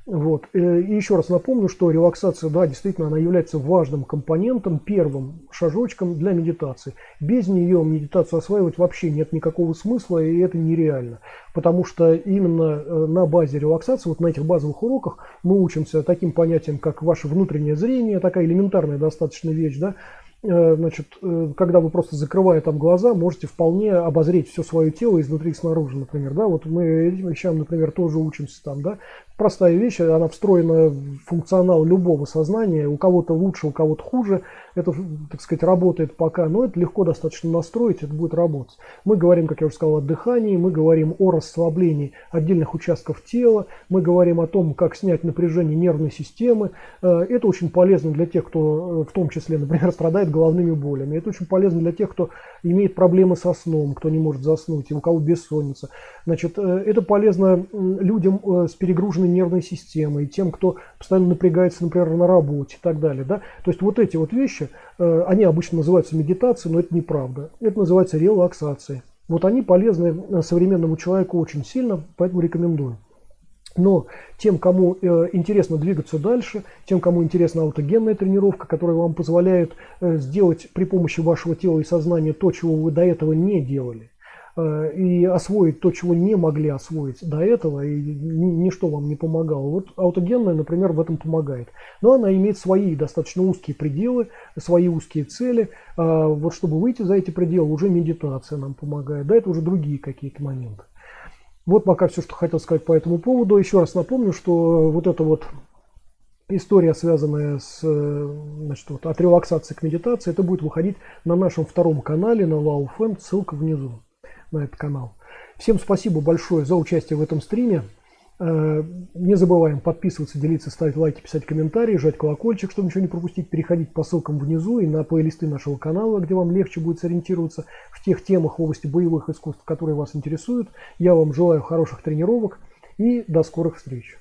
Вот. И еще раз напомню, что релаксация, да, действительно, она является важным компонентом, первым шажочком для медитации. Без нее медитацию осваивать вообще нет никакого смысла, и это нереально. Потому что именно на базе релаксации, вот на этих базовых уроках, мы учимся таким понятиям, как ваше внутреннее зрение, такая элементарная достаточно вещь, да. Значит, когда вы просто закрывая там глаза, можете вполне обозреть все свое тело изнутри и снаружи, например, да, вот мы этим вещам, например, тоже учимся там, да, простая вещь, она встроена в функционал любого сознания, у кого-то лучше, у кого-то хуже, это, так сказать, работает пока, но это легко достаточно настроить, это будет работать. Мы говорим, как я уже сказал, о дыхании, мы говорим о расслаблении отдельных участков тела, мы говорим о том, как снять напряжение нервной системы, это очень полезно для тех, кто в том числе, например, страдает головными болями, это очень полезно для тех, кто имеет проблемы со сном, кто не может заснуть, и у кого бессонница. Значит, это полезно людям с перегруженной нервной системой, тем, кто постоянно напрягается, например, на работе и так далее. Да? То есть вот эти вот вещи, они обычно называются медитацией, но это неправда. Это называется релаксацией. Вот они полезны современному человеку очень сильно, поэтому рекомендую. Но тем, кому интересно двигаться дальше, тем, кому интересна аутогенная тренировка, которая вам позволяет сделать при помощи вашего тела и сознания то, чего вы до этого не делали, и освоить то, чего не могли освоить до этого, и ничто вам не помогало. Вот аутогенная, например, в этом помогает. Но она имеет свои достаточно узкие пределы, свои узкие цели. Вот чтобы выйти за эти пределы, уже медитация нам помогает. Да, это уже другие какие-то моменты. Вот пока все, что хотел сказать по этому поводу. Еще раз напомню, что вот эта вот история, связанная с, значит, вот, от релаксации к медитации, это будет выходить на нашем втором канале на Wowfm, ссылка внизу на этот канал. Всем спасибо большое за участие в этом стриме. Не забываем подписываться, делиться, ставить лайки, писать комментарии, жать колокольчик, чтобы ничего не пропустить. Переходить по ссылкам внизу и на плейлисты нашего канала, где вам легче будет сориентироваться в тех темах в области боевых искусств, которые вас интересуют. Я вам желаю хороших тренировок и до скорых встреч.